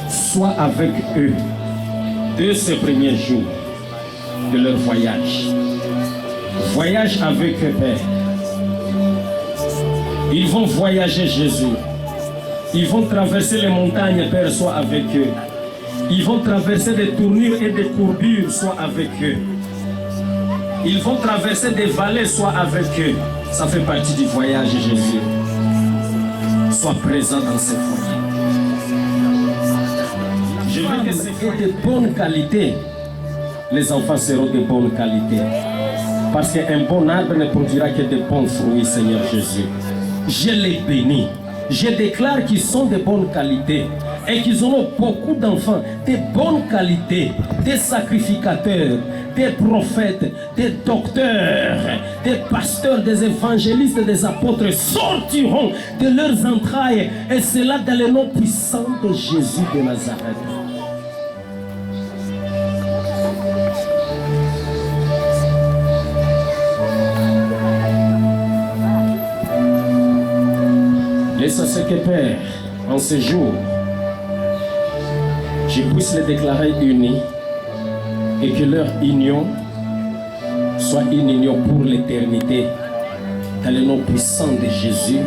Sois avec eux dès ce premier jour de leur voyage. Voyage avec eux, Père. Ils vont voyager, Jésus. Ils vont traverser les montagnes, Père, sois avec eux. Ils vont traverser des tournures et des courbures, sois avec eux. Ils vont traverser des vallées, sois avec eux. Ça fait partie du voyage, Jésus. Sois présent dans ces foyers. Je veux que c'est de bonne qualité. Les enfants seront de bonne qualité. Parce qu'un bon arbre ne produira que de bons fruits, Seigneur Jésus. Je les bénis. Je déclare qu'ils sont de bonne qualité et qu'ils auront beaucoup d'enfants de bonne qualité, des sacrificateurs, des prophètes, des docteurs, des pasteurs, des évangélistes, des apôtres sortiront de leurs entrailles, et cela dans le nom puissant de Jésus de Nazareth. Laisse à ce que Père, en ce jour, je puisse les déclarer unis et que leur union soit une union pour l'éternité. Dans le nom puissant de Jésus,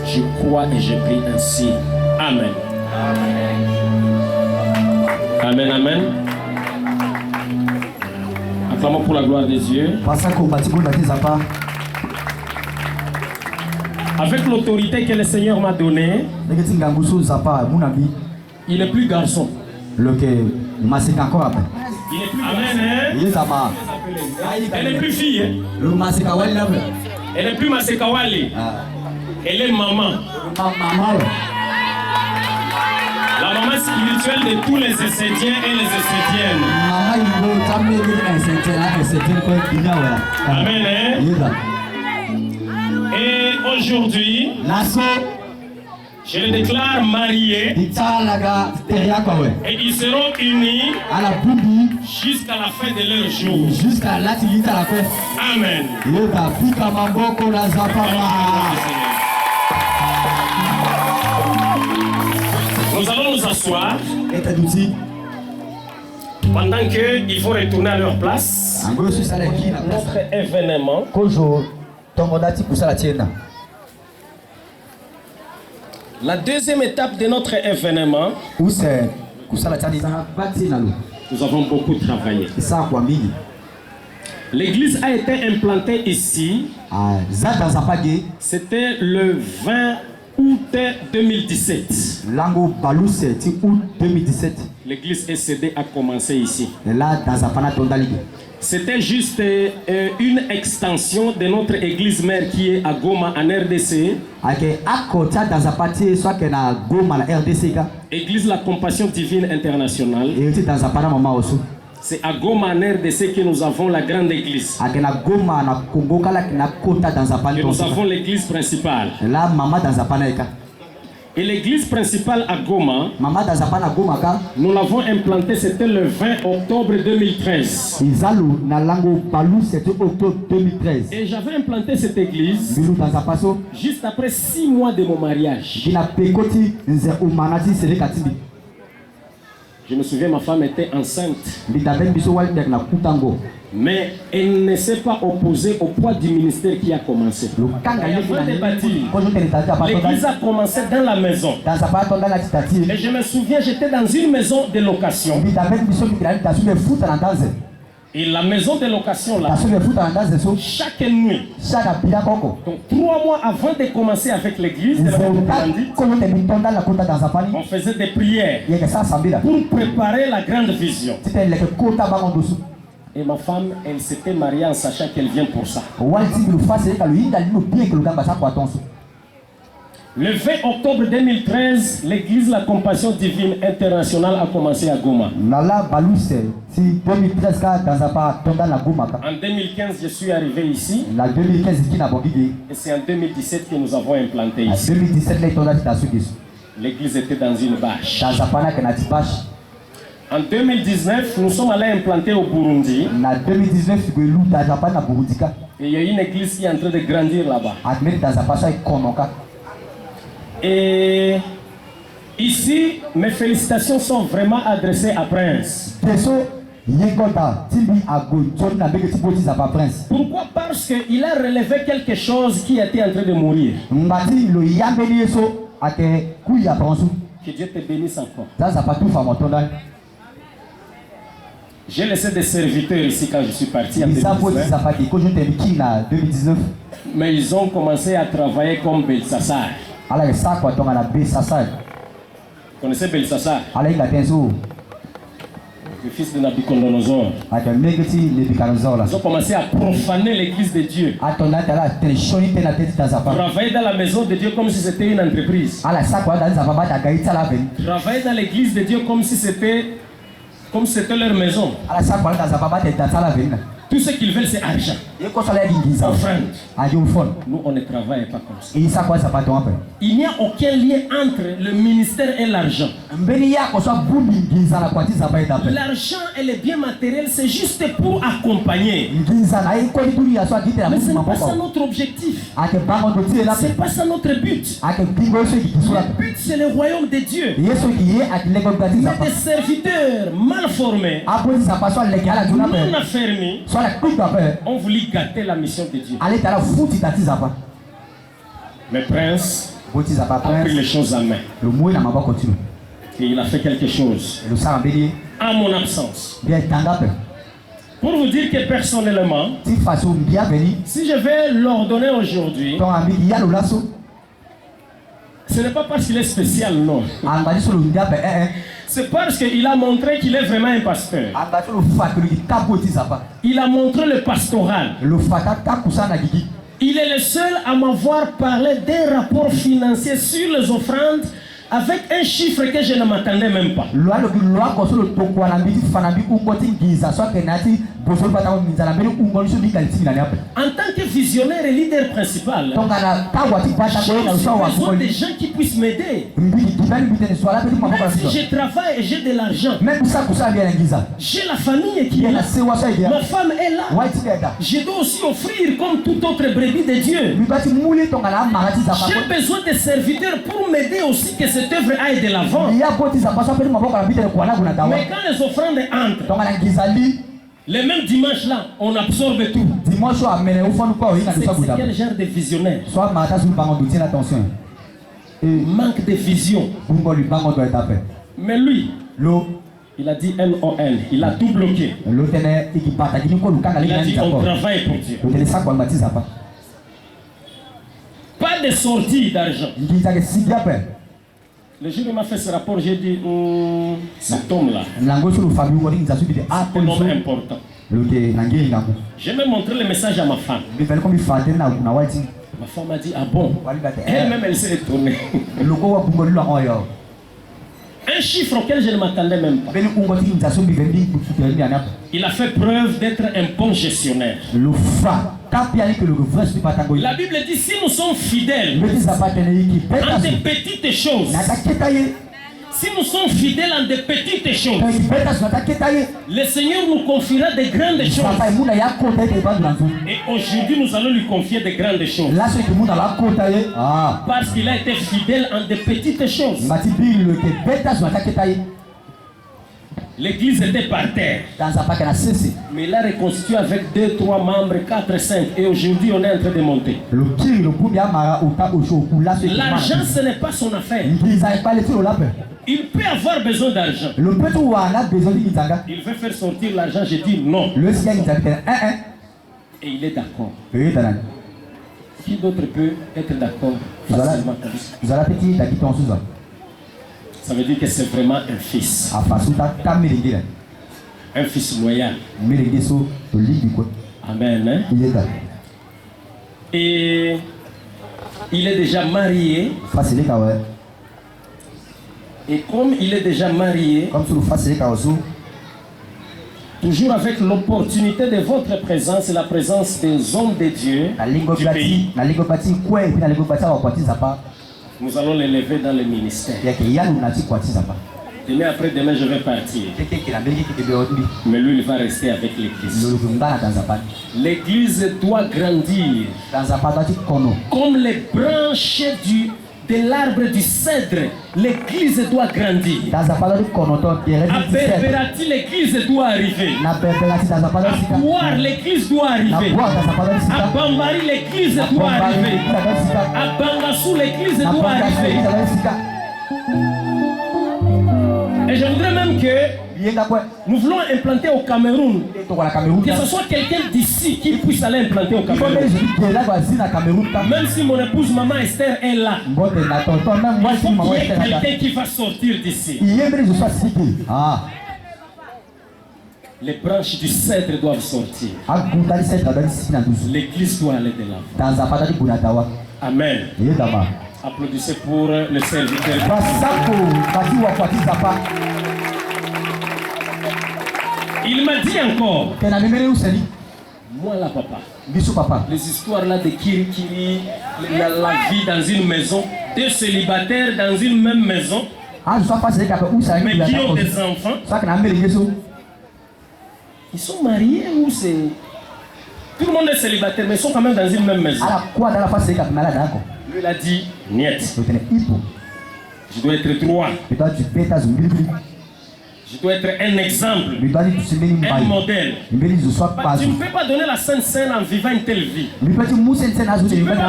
je crois et je prie ainsi. Amen. Amen, amen. Acclamons pour la gloire des Dieu. Avec l'autorité que le Seigneur m'a donnée, il n'est plus garçon. Il n'est plus amen, hein? Elle n'est plus fille. Hein? Elle n'est plus Masekawali. Elle est maman. La maman spirituelle de tous les Essédiens et les Essédiennes. Amen. Hein? Et aujourd'hui, je les déclare mariés et ils seront unis jusqu'à la fin de leur jour. Amen. Nous allons nous asseoir pendant qu'ils vont retourner à leur place. Notre événement. La deuxième étape de notre événement, nous avons beaucoup travaillé. L'église a été implantée ici. C'était le 20 août 2017. L'église SCD a commencé ici. C'était juste une extension de notre église mère qui est à Goma en RDC. Église La Compassion Divine Internationale. C'est à Goma, en RDC, que nous avons la grande église. Que nous avons l'église principale. La maman dans Zapanaïka. Et l'église principale à Goma, nous l'avons implantée, c'était le 20 octobre 2013. Et j'avais implanté cette église juste après 6 mois de mon mariage. Je me souviens, ma femme était enceinte. Mais elle ne s'est pas opposée au poids du ministère qui a commencé. L'église a commencé dans la maison. Et je me souviens, j'étais dans une maison de location. Et la maison de location là, chaque nuit, donc 3 mois avant de commencer avec l'église, on faisait des prières pour préparer la grande vision. Et ma femme, elle s'était mariée en sachant qu'elle vient pour ça. Le 20 octobre 2013, l'église La Compassion Divine Internationale a commencé à Goma. En 2015, je suis arrivé ici. Et c'est en 2017 que nous avons implanté ici. L'église était dans une bâche. En 2019, nous sommes allés implanter au Burundi. Et il y a une église qui est en train de grandir là-bas. Et ici, mes félicitations sont vraiment adressées à Prince. Pourquoi? Parce qu'il a relevé quelque chose qui était en train de mourir. Que Dieu te bénisse encore. J'ai laissé des serviteurs ici quand je suis parti en 2019. Mais ils ont commencé à travailler comme Belsassar. Vous connaissez Belsassar? Le fils de Nabucodonosor. Ils ont commencé à profaner l'église de Dieu. Travailler dans la maison de Dieu comme si c'était une entreprise. Travailler dans l'église de Dieu comme si c'était leur maison. Tout ce qu'ils veulent, c'est argent. Offrande. Nous, on ne travaille pas comme ça. Il n'y a aucun lien entre le ministère et l'argent. L'argent et les biens matériels, c'est juste pour accompagner. Mais ce n'est pas ça notre objectif. Ce n'est pas ça notre but. Le but, c'est le royaume de Dieu. Mais des serviteurs mal formés, non affermis, on voulait gâter la mission de Dieu. Mais Prince a pris les choses en main. Et il a fait quelque chose en mon absence. Pour vous dire que personnellement, si je vais l'ordonner aujourd'hui, ce n'est pas parce qu'il est spécial, non. C'est parce qu'il a montré qu'il est vraiment un pasteur. Il a montré le pastoral. Il est le seul à m'avoir parlé des rapports financiers sur les offrandes avec un chiffre que je ne m'attendais même pas. En tant que visionnaire et leader principal, j'ai besoin de gens qui puissent m'aider. Même si je travaille et j'ai de l'argent, j'ai la famille qui est là, ma femme est là. Je dois aussi offrir comme toute autre brebis de Dieu. J'ai besoin de serviteurs pour m'aider aussi que cette œuvre aille de l'avant. Mais quand les offrandes entrent, les mêmes dimanches là, on absorbe tout. C'est quel genre de visionnaire? Manque de vision. Mais lui, il a dit N-O-N, il a tout bloqué. Il a dit on travaille pour Dieu. Pas de sortie d'argent. Le jour où il m'a fait ce rapport, j'ai dit, cet homme-là, c'est un homme important. J'ai même montré le message à ma femme. Ma femme a dit, ah bon? Elle-même, elle s'est étonnée. Un chiffre auquel je ne m'attendais même pas. Il a fait preuve d'être un bon gestionnaire. La Bible dit si nous sommes fidèles en des petites choses, si nous sommes fidèles en des petites choses, le Seigneur nous confiera de grandes choses. Et aujourd'hui, nous allons lui confier de grandes choses. Parce qu'il a été fidèle en des petites choses. L'église était par terre. Mais il a reconstitué avec 2, 3 membres, 4, 5. Et aujourd'hui, on est en train de monter. L'argent, ce n'est pas son affaire. Il peut avoir besoin d'argent. Il veut faire sortir l'argent, je dis non. Et il est d'accord. Qui d'autre peut être d'accord? Ça veut dire que c'est vraiment un fils. Un fils loyal. Amen. Hein? Et il est déjà marié. Et comme il est déjà marié, toujours avec l'opportunité de votre présence et la présence des hommes de Dieu du pays, nous allons l'élever dans le ministère. Demain après demain, je vais partir. Mais lui, il va rester avec l'église. L'église doit grandir comme les branches de l'arbre du cèdre. L'église doit grandir. À Berberati, l'église doit arriver. À Boire, l'église doit arriver. À Bambari, l'église doit arriver. À Bangassou, l'église doit arriver. Et je voudrais même que nous voulons implanter au Cameroun. Que ce soit quelqu'un d'ici qui puisse aller implanter au Cameroun. Même si mon épouse maman Esther est là, il faut qu'il y ait quelqu'un qui va sortir d'ici. Les branches du cèdre doivent sortir. L'église doit aller de l'avant. Amen. Applaudissez pour le serviteur. Il m'a dit encore, moi là papa, les histoires là de Kiri, la vie dans une maison, 2 célibataires dans une même maison, mais qui ont des enfants, ils sont mariés ou c'est... Tout le monde est célibataire, mais ils sont quand même dans une même maison. Lui il a dit, niet. Je dois être droit. Je dois être un exemple, un modèle. Tu ne peux pas donner la Sainte Seine en vivant une telle vie. Tu ne peux pas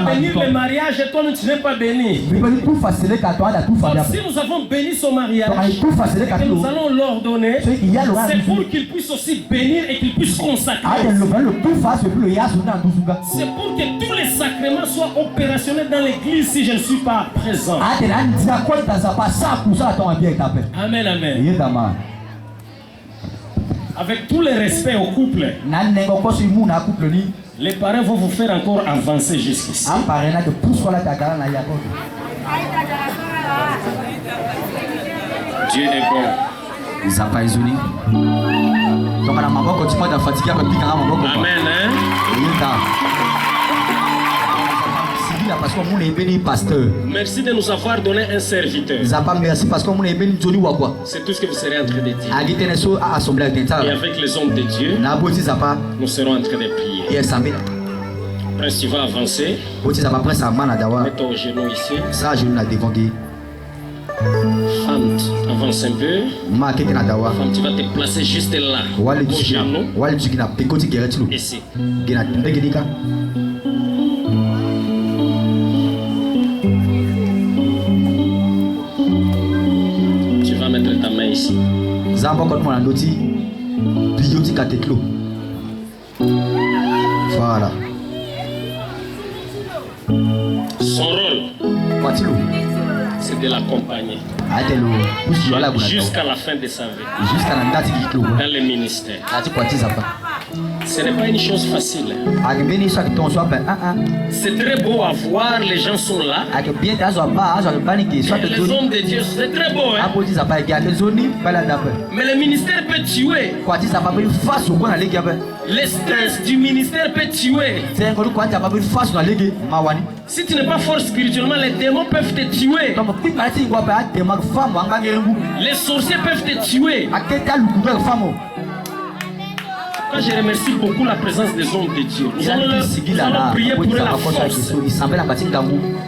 bénir le mariage et toi tu n'es pas béni. Donc, si nous avons béni son mariage et que nous allons l'ordonner, c'est pour qu'il puisse aussi bénir et qu'il puisse consacrer. C'est pour que tous les sacrements soient opérationnels dans l'église si je ne suis pas présent. Amen, amen. Avec tout le respect au couple, les parents vont vous faire encore avancer jusqu'ici. Dieu est bon. Amen. Hein? Merci de nous avoir donné un serviteur. C'est tout ce que vous serez en train de dire. Et avec les hommes de Dieu, nous serons en train de prier. Prince, tu vas avancer. Mets-toi au genou ici. Femme, avance un peu. Femme, tu vas te placer juste là. Au genou. Ici. Ta main ici. Voilà. Son rôle, c'est de l'accompagner jusqu'à la fin de sa vie dans le ministère. Ce n'est pas une chose facile. C'est très beau à voir, les gens sont là. Et les hommes de Dieu, c'est très beau. Hein? Mais le ministère peut tuer. Le stress du ministère peut tuer. Si tu n'es pas fort spirituellement, les démons peuvent te tuer. Les sorciers peuvent te tuer. Je remercie beaucoup la présence des hommes de Dieu. Nous allons prier pour la force.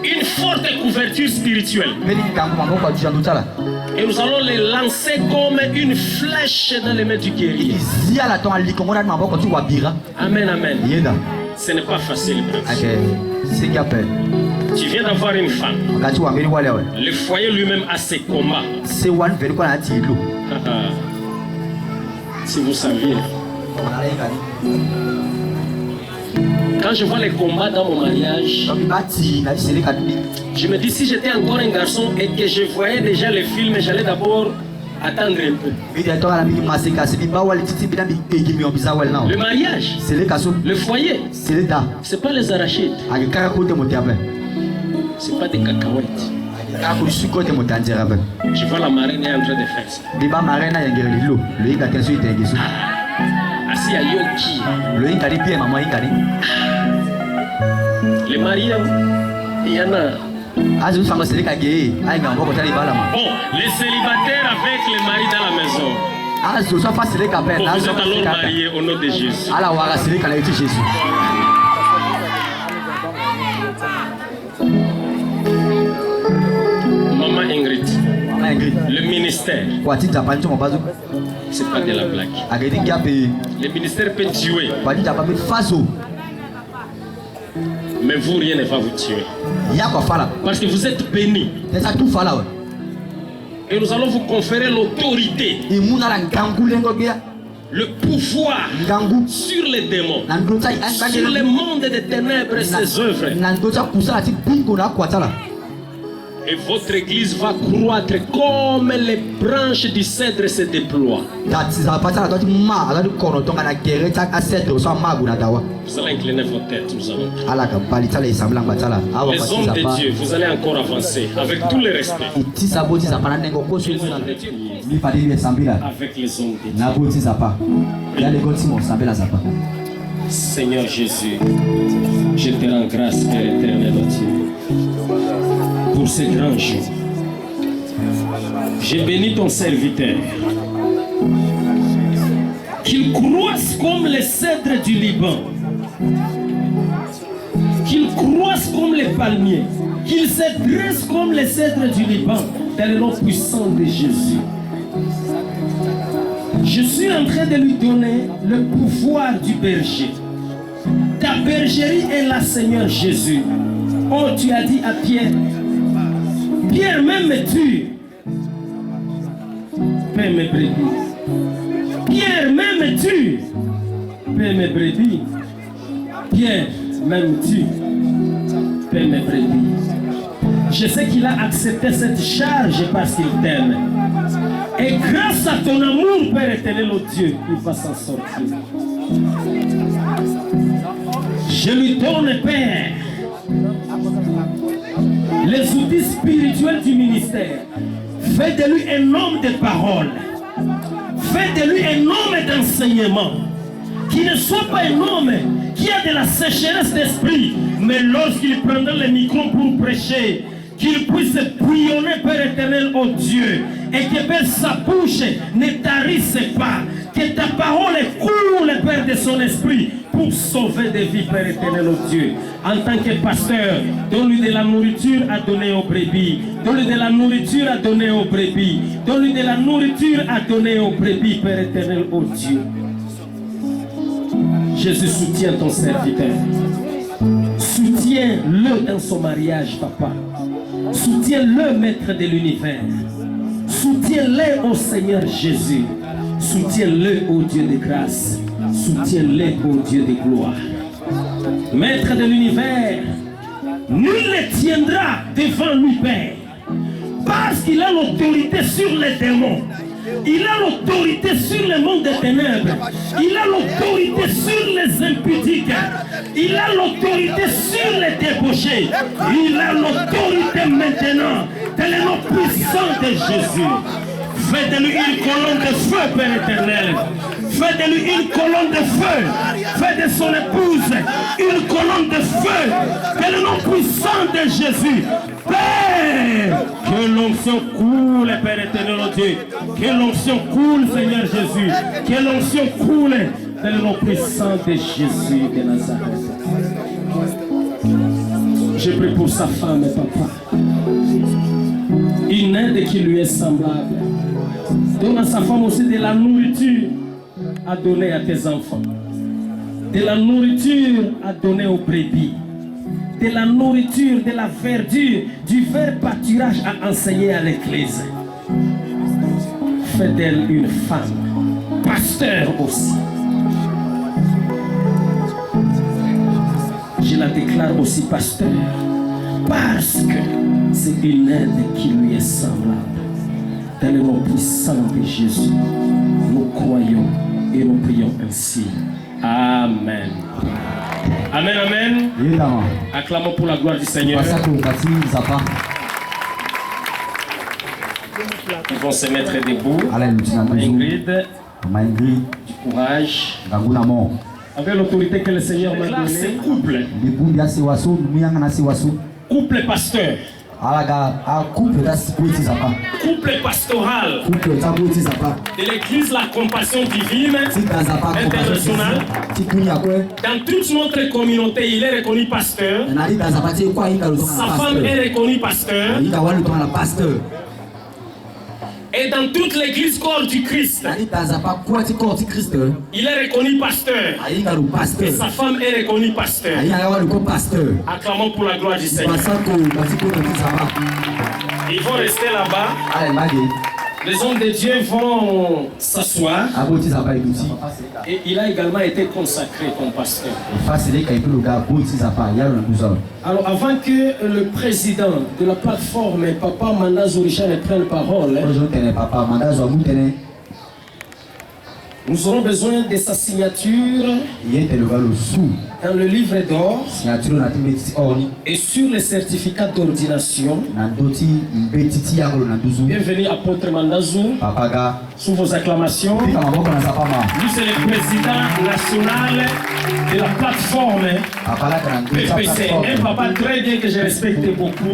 Une forte couverture spirituelle. Et nous allons les lancer comme une flèche dans les mains du guerrier. Amen, amen. Ce n'est pas facile. Tu viens d'avoir une femme. Le foyer lui-même a ses combats. Si vous saviez. Quand je vois les combats dans mon mariage, je me dis si j'étais encore un garçon et que je voyais déjà les films, j'allais d'abord attendre un peu. Le mariage, le foyer, c'est pas les arachides, c'est pas des cacahuètes. Je vois la marraine est en train de faire ça. Assis à Yoki. Les mariés, il y en a. Bon, les célibataires avec les maris dans la maison. Vous êtes alors mariés au nom de Jésus. Maman Ingrid, le ministère, c'est pas de la blague. Le ministère peut tuer. Mais vous, rien ne va vous tuer. Parce que vous êtes bénis. Et nous allons vous conférer l'autorité, le pouvoir sur les démons, sur le monde des ténèbres et ses œuvres. Et votre église va croître comme les branches du cèdre se déploient. Vous allez incliner vos têtes, nous allons. Les hommes de Dieu, vous allez encore avancer avec tout le respect. Avec les hommes de Dieu. Seigneur Jésus, je te rends grâce, Père éternel, Dieu, pour ce grand jour. J'ai béni ton serviteur, qu'il croisse comme les cèdres du Liban, qu'il croisse comme les palmiers, qu'il se dresse comme les cèdres du Liban, dans le nom puissant de Jésus. Je suis en train de lui donner le pouvoir du berger. Ta bergerie est là, Seigneur Jésus. Oh, tu as dit à Pierre, Pierre, m'aimes-tu? Paix mes brebis. Pierre, m'aimes-tu? Paix mes brebis. Pierre, m'aimes-tu? Paix mes brebis. Je sais qu'il a accepté cette charge parce qu'il t'aime. Et grâce à ton amour, Père éternel, oh Dieu, il va s'en sortir. Je lui donne, Père, les outils spirituels du ministère. Fais de lui un homme de parole. Fais de lui un homme d'enseignement. Qui ne soit pas un homme qui a de la sécheresse d'esprit, mais lorsqu'il prendra le micro pour prêcher, qu'il puisse bouillonner, Père éternel, oh Dieu, et que Père, sa bouche ne tarisse pas, que ta parole coule, Père, de son esprit, pour sauver des vies, Père éternel, oh Dieu. En tant que pasteur, donne-lui de la nourriture à donner aux brebis, donne-lui de la nourriture à donner aux brebis, donne-lui de la nourriture à donner aux brebis, Père éternel, oh Dieu. Jésus, soutient ton serviteur. Soutiens-le dans son mariage, papa. Soutiens-le, maître de l'univers. Soutiens-le, ô Seigneur Jésus. Soutiens-le, ô Dieu de grâce. Soutiens-le, ô Dieu de gloire. Maître de l'univers, nul ne tiendra devant lui, Père, parce qu'il a l'autorité sur les démons. Il a l'autorité sur le monde des ténèbres. Il a l'autorité sur les impudiques. Il a l'autorité sur les débauchés. Il a l'autorité maintenant dans le nom puissant de Jésus. Fais de lui une colonne de feu, Père éternel. Fais de lui une colonne de feu. Fais de son épouse une colonne de feu. Que le nom puissant de Jésus. Père, que l'onction coule, Père éternel, oh Dieu. Que l'onction coule, Seigneur Jésus. Que l'onction coule dans le nom puissant de Jésus de Nazareth. Je prie pour sa femme, papa. Une aide qui lui est semblable. Donne à sa femme aussi de la nourriture à donner à tes enfants. De la nourriture à donner aux brebis. De la nourriture, de la verdure, du vert pâturage à enseigner à l'église. Fais d'elle une femme, pasteur aussi. Je la déclare aussi pasteur, parce que c'est une aide qui lui est semblable. Dans le nom puissant de Jésus, nous croyons et nous prions ainsi. Amen. Amen, amen. Acclamons pour la gloire du Seigneur. Ils vont se mettre debout. Ingrid, du courage. Avec l'autorité que le Seigneur m'a donnée, c'est couple. Couple pasteur. Couple pastoral de l'église La Compassion Divine Internationale. Dans toute notre communauté, il est reconnu pasteur. Sa femme est reconnue pasteur. Et dans toute l'église corps du Christ, il est reconnu pasteur. Et sa femme est reconnue pasteur. Acclamons pour la gloire du Seigneur. Ils vont rester là-bas. Les hommes de Dieu vont s'asseoir. Et il a également été consacré comme pasteur. Alors avant que le président de la plateforme, Papa Mandazo Richard, ne prenne parole, nous aurons besoin de sa signature dans le livre d'or et sur les certificats d'ordination. Bienvenue apôtre Mandazo, sous vos acclamations. Lui c'est le président national de la plateforme PPC. Un papa très bien que je respecte beaucoup.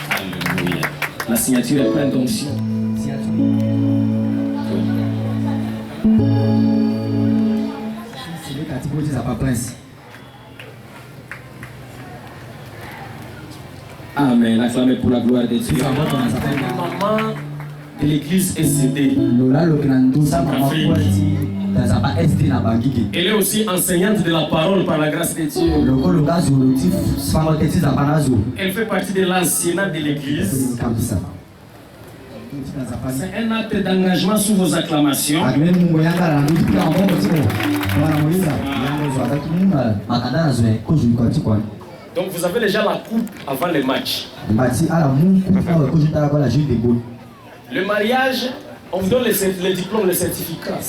Alléluia. La signature est pleine d'onction. Amen. Acclamez pour la gloire de Dieu. Maman de l'église SCD. Elle est aussi enseignante de la parole par la grâce de Dieu. Elle fait partie de l'anciennat de l'église. C'est un acte d'engagement sous vos acclamations. Donc vous avez déjà la coupe avant le match. Le mariage, on vous donne le diplôme, le certificat.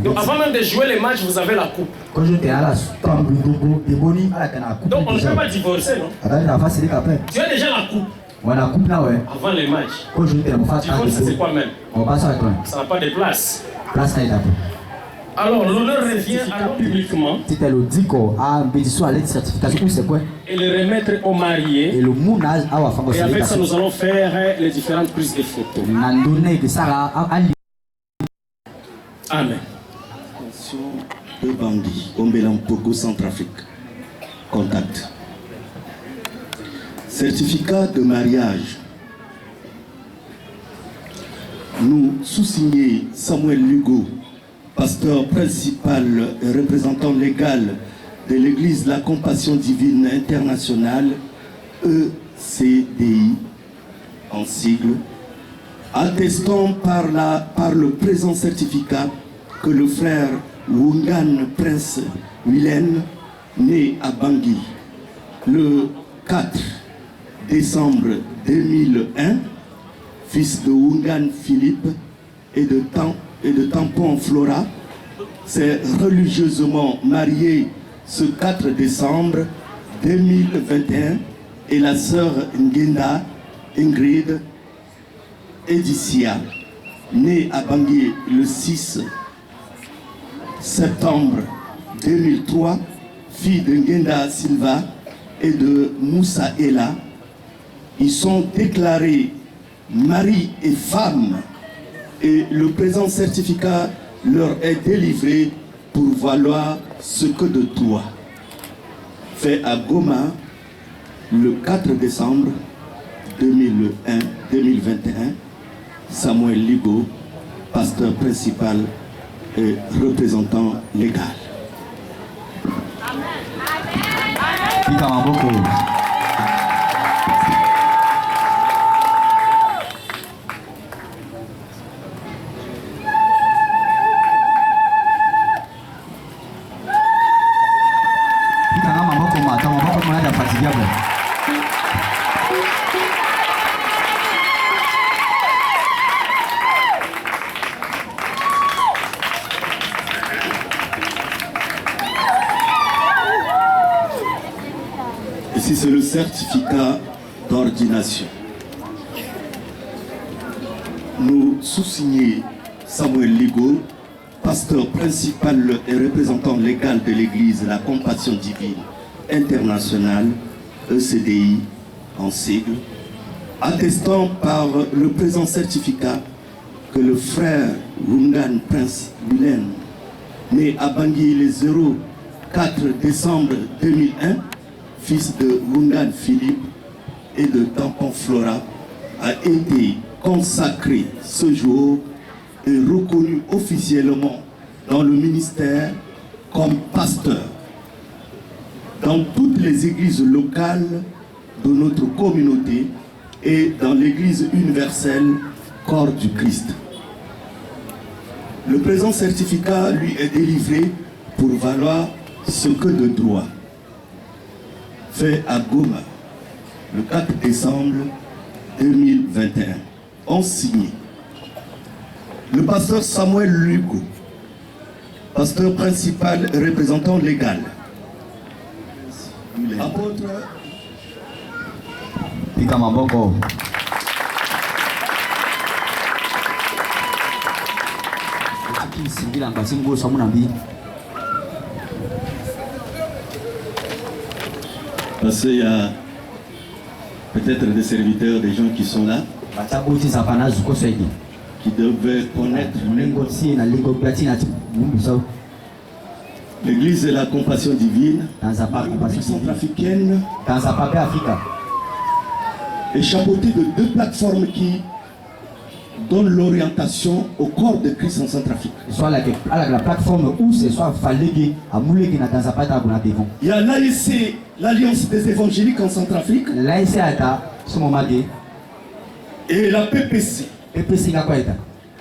Donc avant même de jouer les matchs, vous avez la coupe. Donc on ne peut pas divorcer, non? Tu as déjà la coupe. Avant les matchs. Divorce, c'est quoi même? Ça n'a pas de place. Alors l'honneur revient alors publiquement et le remettre aux mariés. Et avec ça nous allons faire les différentes prises de photos. Amen. De Bangui, Ombelam Togo, Centrafrique. Contact. Certificat de mariage. Nous sous-signé Samuel Lugo, pasteur principal et représentant légal de l'église La Compassion Divine Internationale, ECDI, en sigle, attestant par le présent certificat que le frère Wungan Prince Willen, né à Bangui, le 4 décembre 2001, fils de Wungan Philippe et de Tampon Flora, s'est religieusement marié ce 4 décembre 2021 et la sœur Ngenda Ingrid Edicia, née à Bangui le 6 septembre 2003, fille de Ngenda Silva et de Moussa Ella. Ils sont déclarés mari et femme et le présent certificat leur est délivré pour valoir ce que de toi. Fait à Goma le 4 décembre 2021, Samuel Ligo, pasteur principal et représentant légal. Ici, c'est le certificat d'ordination. Nous sous-signés Samuel Ligo, pasteur principal et représentant légal de l'Église La Compassion Divine Internationale, ECDI en sigle, attestant par le présent certificat que le frère Wungan Prince Milen, né à Bangui le 04 décembre 2001, fils de Wungan Philippe et de Tampon Flora, a été consacré ce jour et reconnu officiellement dans le ministère comme pasteur dans toutes les églises locales de notre communauté et dans l'église universelle Corps du Christ. Le présent certificat lui est délivré pour valoir ce que de droit. Fait à Goma le 4 décembre 2021. En signé le pasteur Samuel Lugo, pasteur principal et représentant légal. Apôtre Pikamaboko. Parce qu'il y a peut-être des serviteurs, des gens qui sont là, qui devaient connaître l'Église de la Compassion Divine centrafricaine est chapeautée de deux plateformes qui donnent l'orientation au corps de Christ en Centrafrique. Soit la plateforme où c'est soit Falégé à Moulégué dans sa pata à devant. Il y a l'AEC, l'Alliance des évangéliques en Centrafrique. L'AEC a ce moment et la PPC. PPC n'a quoi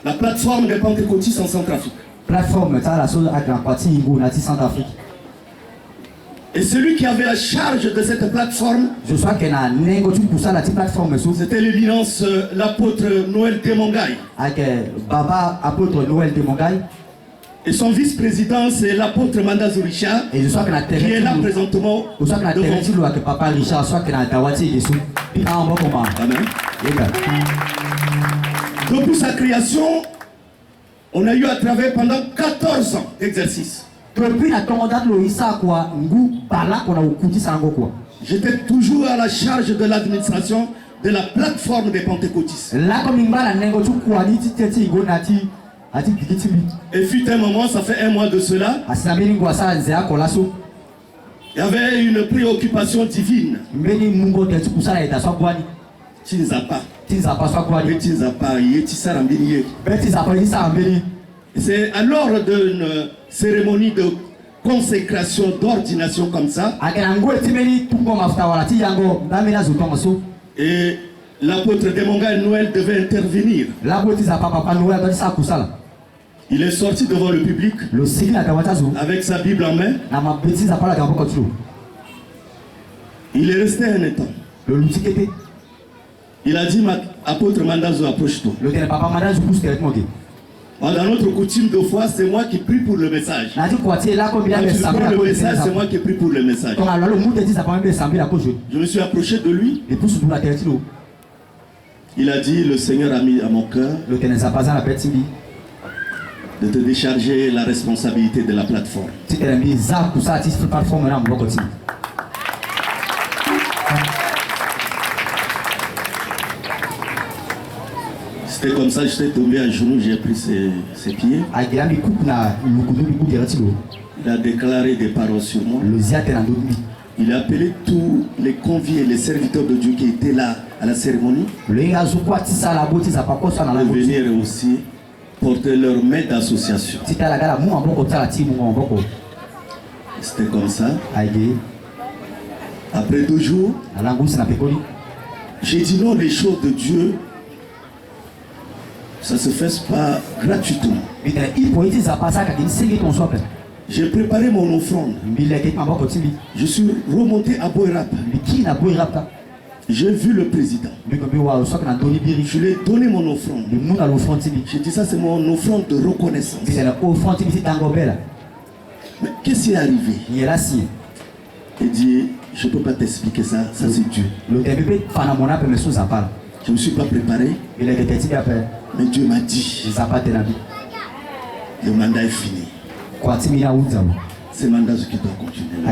la plateforme des pentecôtistes en Centrafrique. Plateforme ça la chose avec la partie Igo nati Centrafrique. Et celui qui avait la charge de cette plateforme, je crois qu'il y a un négocié pour ça la plateforme. C'était l'éminence l'apôtre Noël Temongaï. Avec Baba apôtre Noël Temongaï. Et son vice-président c'est l'apôtre Mandazo Richard. Et je crois que la qui est là présentement. Je crois que la territoire avec Papa Richard, soit que la Tawati est dessous. Puis en bas comment. Amen. Depuis sa création, on a eu à travailler pendant 14 ans d'exercice. Depuis la commandante Loïsa quoi, Ngou Bala qu'on a au Kouti Sango quoi. J'étais toujours à la charge de l'administration de la plateforme des pentecôtistes. Là comme il la négocie quoi ni titi Igo nati ati pikitimi. Et fut un moment, ça fait un mois de cela. Asinabeli ngwasa nzea kolaso. Il y avait une préoccupation divine. Mbeni mungo tetu kusala eta swabwani. Tinzapa. Tinzapa swabwani. Tinzapa yeti sarambini. Tinzapa yeti sarambini. C'est à l'ordre d'une cérémonie de consécration, d'ordination comme ça. Et l'apôtre Temongaï Noël devait intervenir. Il est sorti devant le public avec sa Bible en main. Il est resté un temps. Il a dit, apôtre Mandazo, approche-toi. Dans notre coutume de foi, c'est moi qui prie pour le message. Quand tu prends le message, c'est moi qui prie pour le message. Je me suis approché de lui. Il a dit, le Seigneur a mis à mon cœur de te décharger la responsabilité de la plateforme. C'était comme ça, j'étais tombé à genoux, j'ai pris ses pieds. Il a déclaré des paroles sur moi. Il a appelé tous les conviés, les serviteurs de Dieu qui étaient là à la cérémonie de venir aussi porter leur main d'association. C'était comme ça. Après 2 jours, j'ai dit non, les choses de Dieu, ça ne se fait pas gratuitement. J'ai préparé mon offrande. Je suis remonté à Boirap. J'ai vu le président. Je lui ai donné mon offrande. J'ai dit ça, c'est mon offrande de reconnaissance. Mais qu'est-ce qui est arrivé? Il dit, je ne peux pas t'expliquer ça, ça c'est Dieu. Je ne me suis pas préparé. Mais Dieu m'a dit, le mandat est fini. C'est mandat qui doit continuer.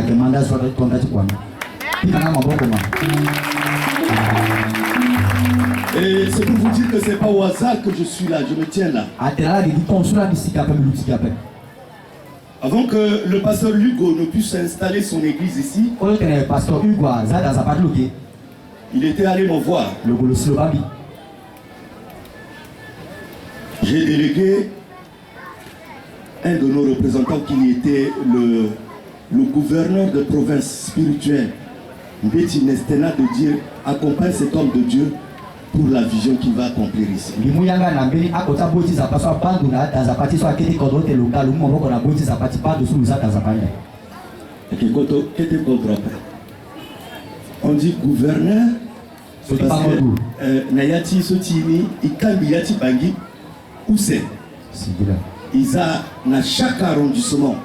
Et c'est pour vous dire que ce n'est pas au hasard que je suis là, je me tiens là. Avant que le pasteur Hugo ne puisse installer son église ici, il était allé me voir. J'ai délégué un de nos représentants qui était le gouverneur de province spirituelle, Mbeti Nestena, de dire accompagne cet homme de Dieu pour la vision qu'il va accomplir ici. On dit gouverneur parce que Nayati Sotini, Ikambi Yati Bangi, où c'est? Ils ont dans chaque arrondissement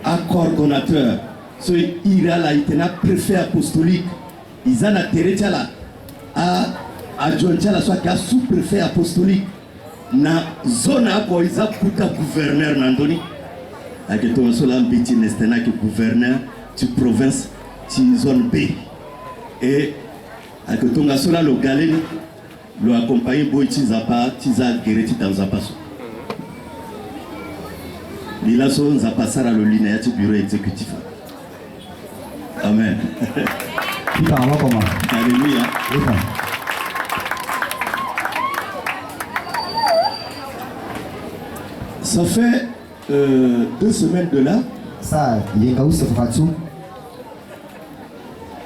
un coordonnateur. So, il y a là, il y a un préfet apostolique. Ils ont un territoire là, à Djontia, soit un sous-préfet apostolique. Dans la zone où ils ont un gouverneur Nandoni. Avec ton seul petit Nestena qui est gouverneur de province, de zone B. Et avec ton seul le Galène, le accompagné Boïti Zapa, Tiza Guéreti dans Zapasso. Il a son Zapassara le linéaire du bureau exécutif. Amen. Alléluia. Ça fait 2 semaines de là.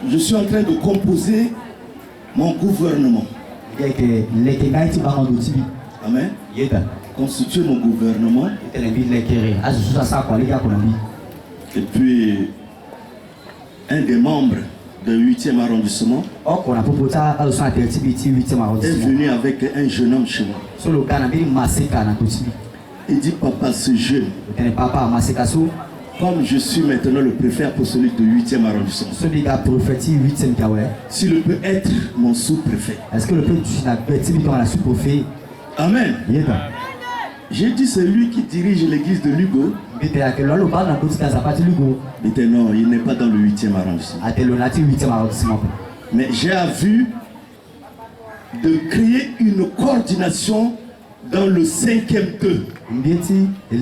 Je suis en train de composer mon gouvernement. Amen. Constituer mon gouvernement. Et puis un des membres du 8e arrondissement est venu avec un jeune homme chez moi. Il dit papa, ce jeune, comme je suis maintenant le préfet apostolique du 8e arrondissement, s'il peut être mon sous-préfet. Est-ce que le sous-préfet? Amen. J'ai dit c'est lui qui dirige l'église de Lugo. Il dit non, il n'est pas dans le 8e arrondissement. Mais j'ai vu de créer une coordination dans le 5e 2. Et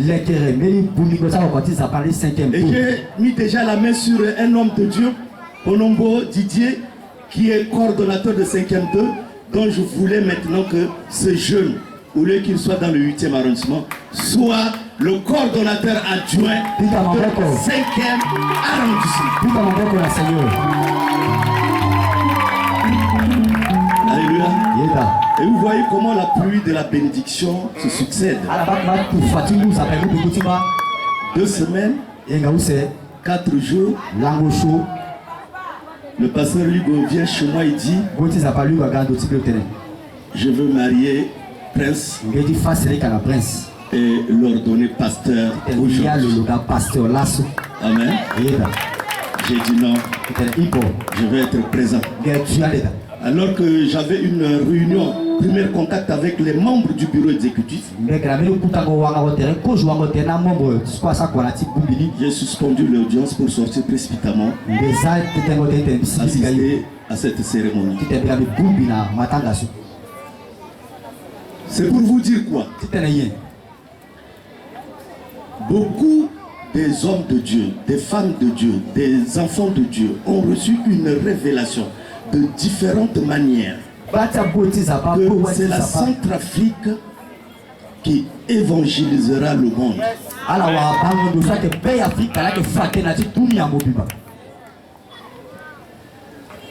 j'ai mis déjà la main sur un homme de Dieu, Onombo Didier, qui est coordonnateur de 5e 2, dont je voulais maintenant que ce jeune, au lieu qu'il soit dans le 8e arrondissement, soit le coordonnateur adjoint du 5e arrondissement. Alléluia. Et vous voyez comment la pluie de la bénédiction se succède. 2 semaines, 4 jours, Le pasteur Hugo vient chez moi et dit, je veux marier Prince et l'ordonner pasteur aujourd'hui. Amen. J'ai dit non, je vais être présent. Alors que j'avais une réunion, premier contact avec les membres du bureau exécutif, j'ai suspendu l'audience pour sortir précipitamment, assister à cette cérémonie. C'est pour vous dire quoi? Beaucoup des hommes de Dieu, des femmes de Dieu, des enfants de Dieu ont reçu une révélation de différentes manières. C'est la Centrafrique qui évangélisera le monde.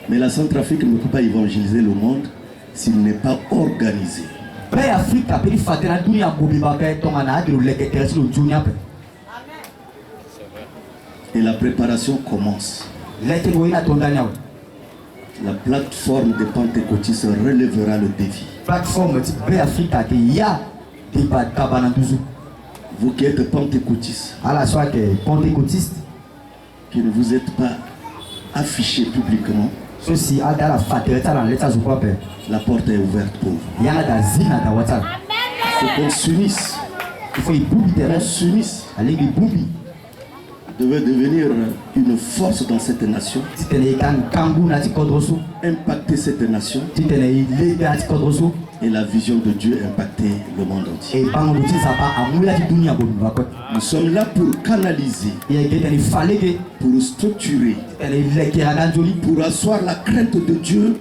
Mais la Centrafrique ne peut pas évangéliser le monde s'il n'est pas organisé. Et la préparation commence. La plateforme des pentecôtistes relèvera le défi. Vous qui êtes pentecôtistes, qui ne vous êtes pas affichés publiquement, la porte est ouverte pour vous. Il faut qu'on s'unisse. On s'unisse. Devait devenir une force dans cette nation, impacter cette nation, et la vision de Dieu impacter le monde entier. Nous sommes là pour canaliser, pour structurer, pour asseoir la crainte de Dieu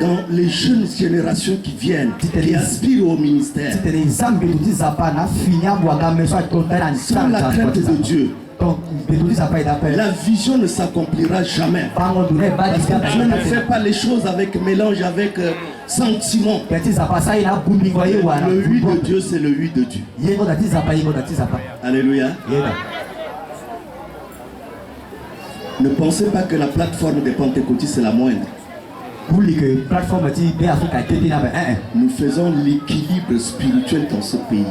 dans les jeunes générations qui viennent, qui aspirent au ministère. Sans la crainte de Dieu, la vision ne s'accomplira jamais. Parce que Dieu ne fait pas les choses avec mélange, avec sentiment. Le oui de Dieu, c'est le oui de Dieu. Alléluia. Ne pensez pas que la plateforme des pentecôtistes est la moindre. Nous faisons l'équilibre spirituel dans ce pays.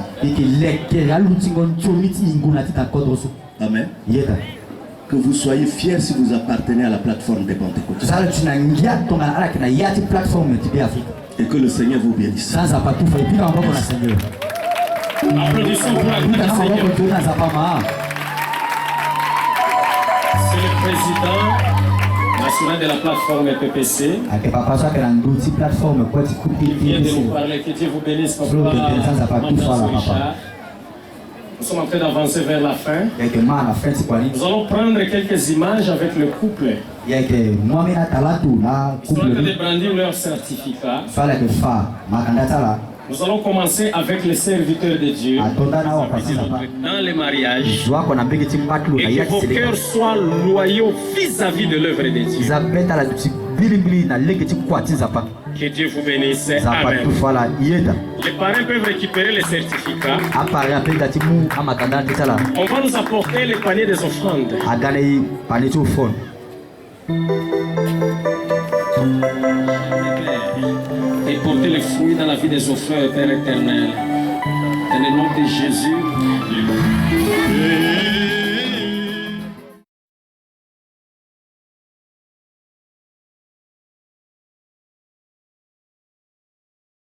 Amen. Que vous soyez fiers si vous appartenez à la plateforme des pentecôtistes. Et que le Seigneur vous bénisse. Applaudissons pour la vie du Seigneur. C'est le président national de la plateforme PPC qui vient de nous parler. Que Dieu vous bénisse, papa. Nous sommes en train d'avancer vers la fin. Nous allons prendre quelques images avec le couple. Ils sont en train de brandir leur certificat. Nous allons commencer avec les serviteurs de Dieu dans les mariages et que vos cœurs soient loyaux vis-à-vis de l'œuvre de Dieu. Que Dieu vous bénisse. Amen. Les parents peuvent récupérer les certificats. On va nous apporter les paniers des offrandes. Et porter les fruits dans la vie des offreurs, Père éternel. Dans le nom de Jésus.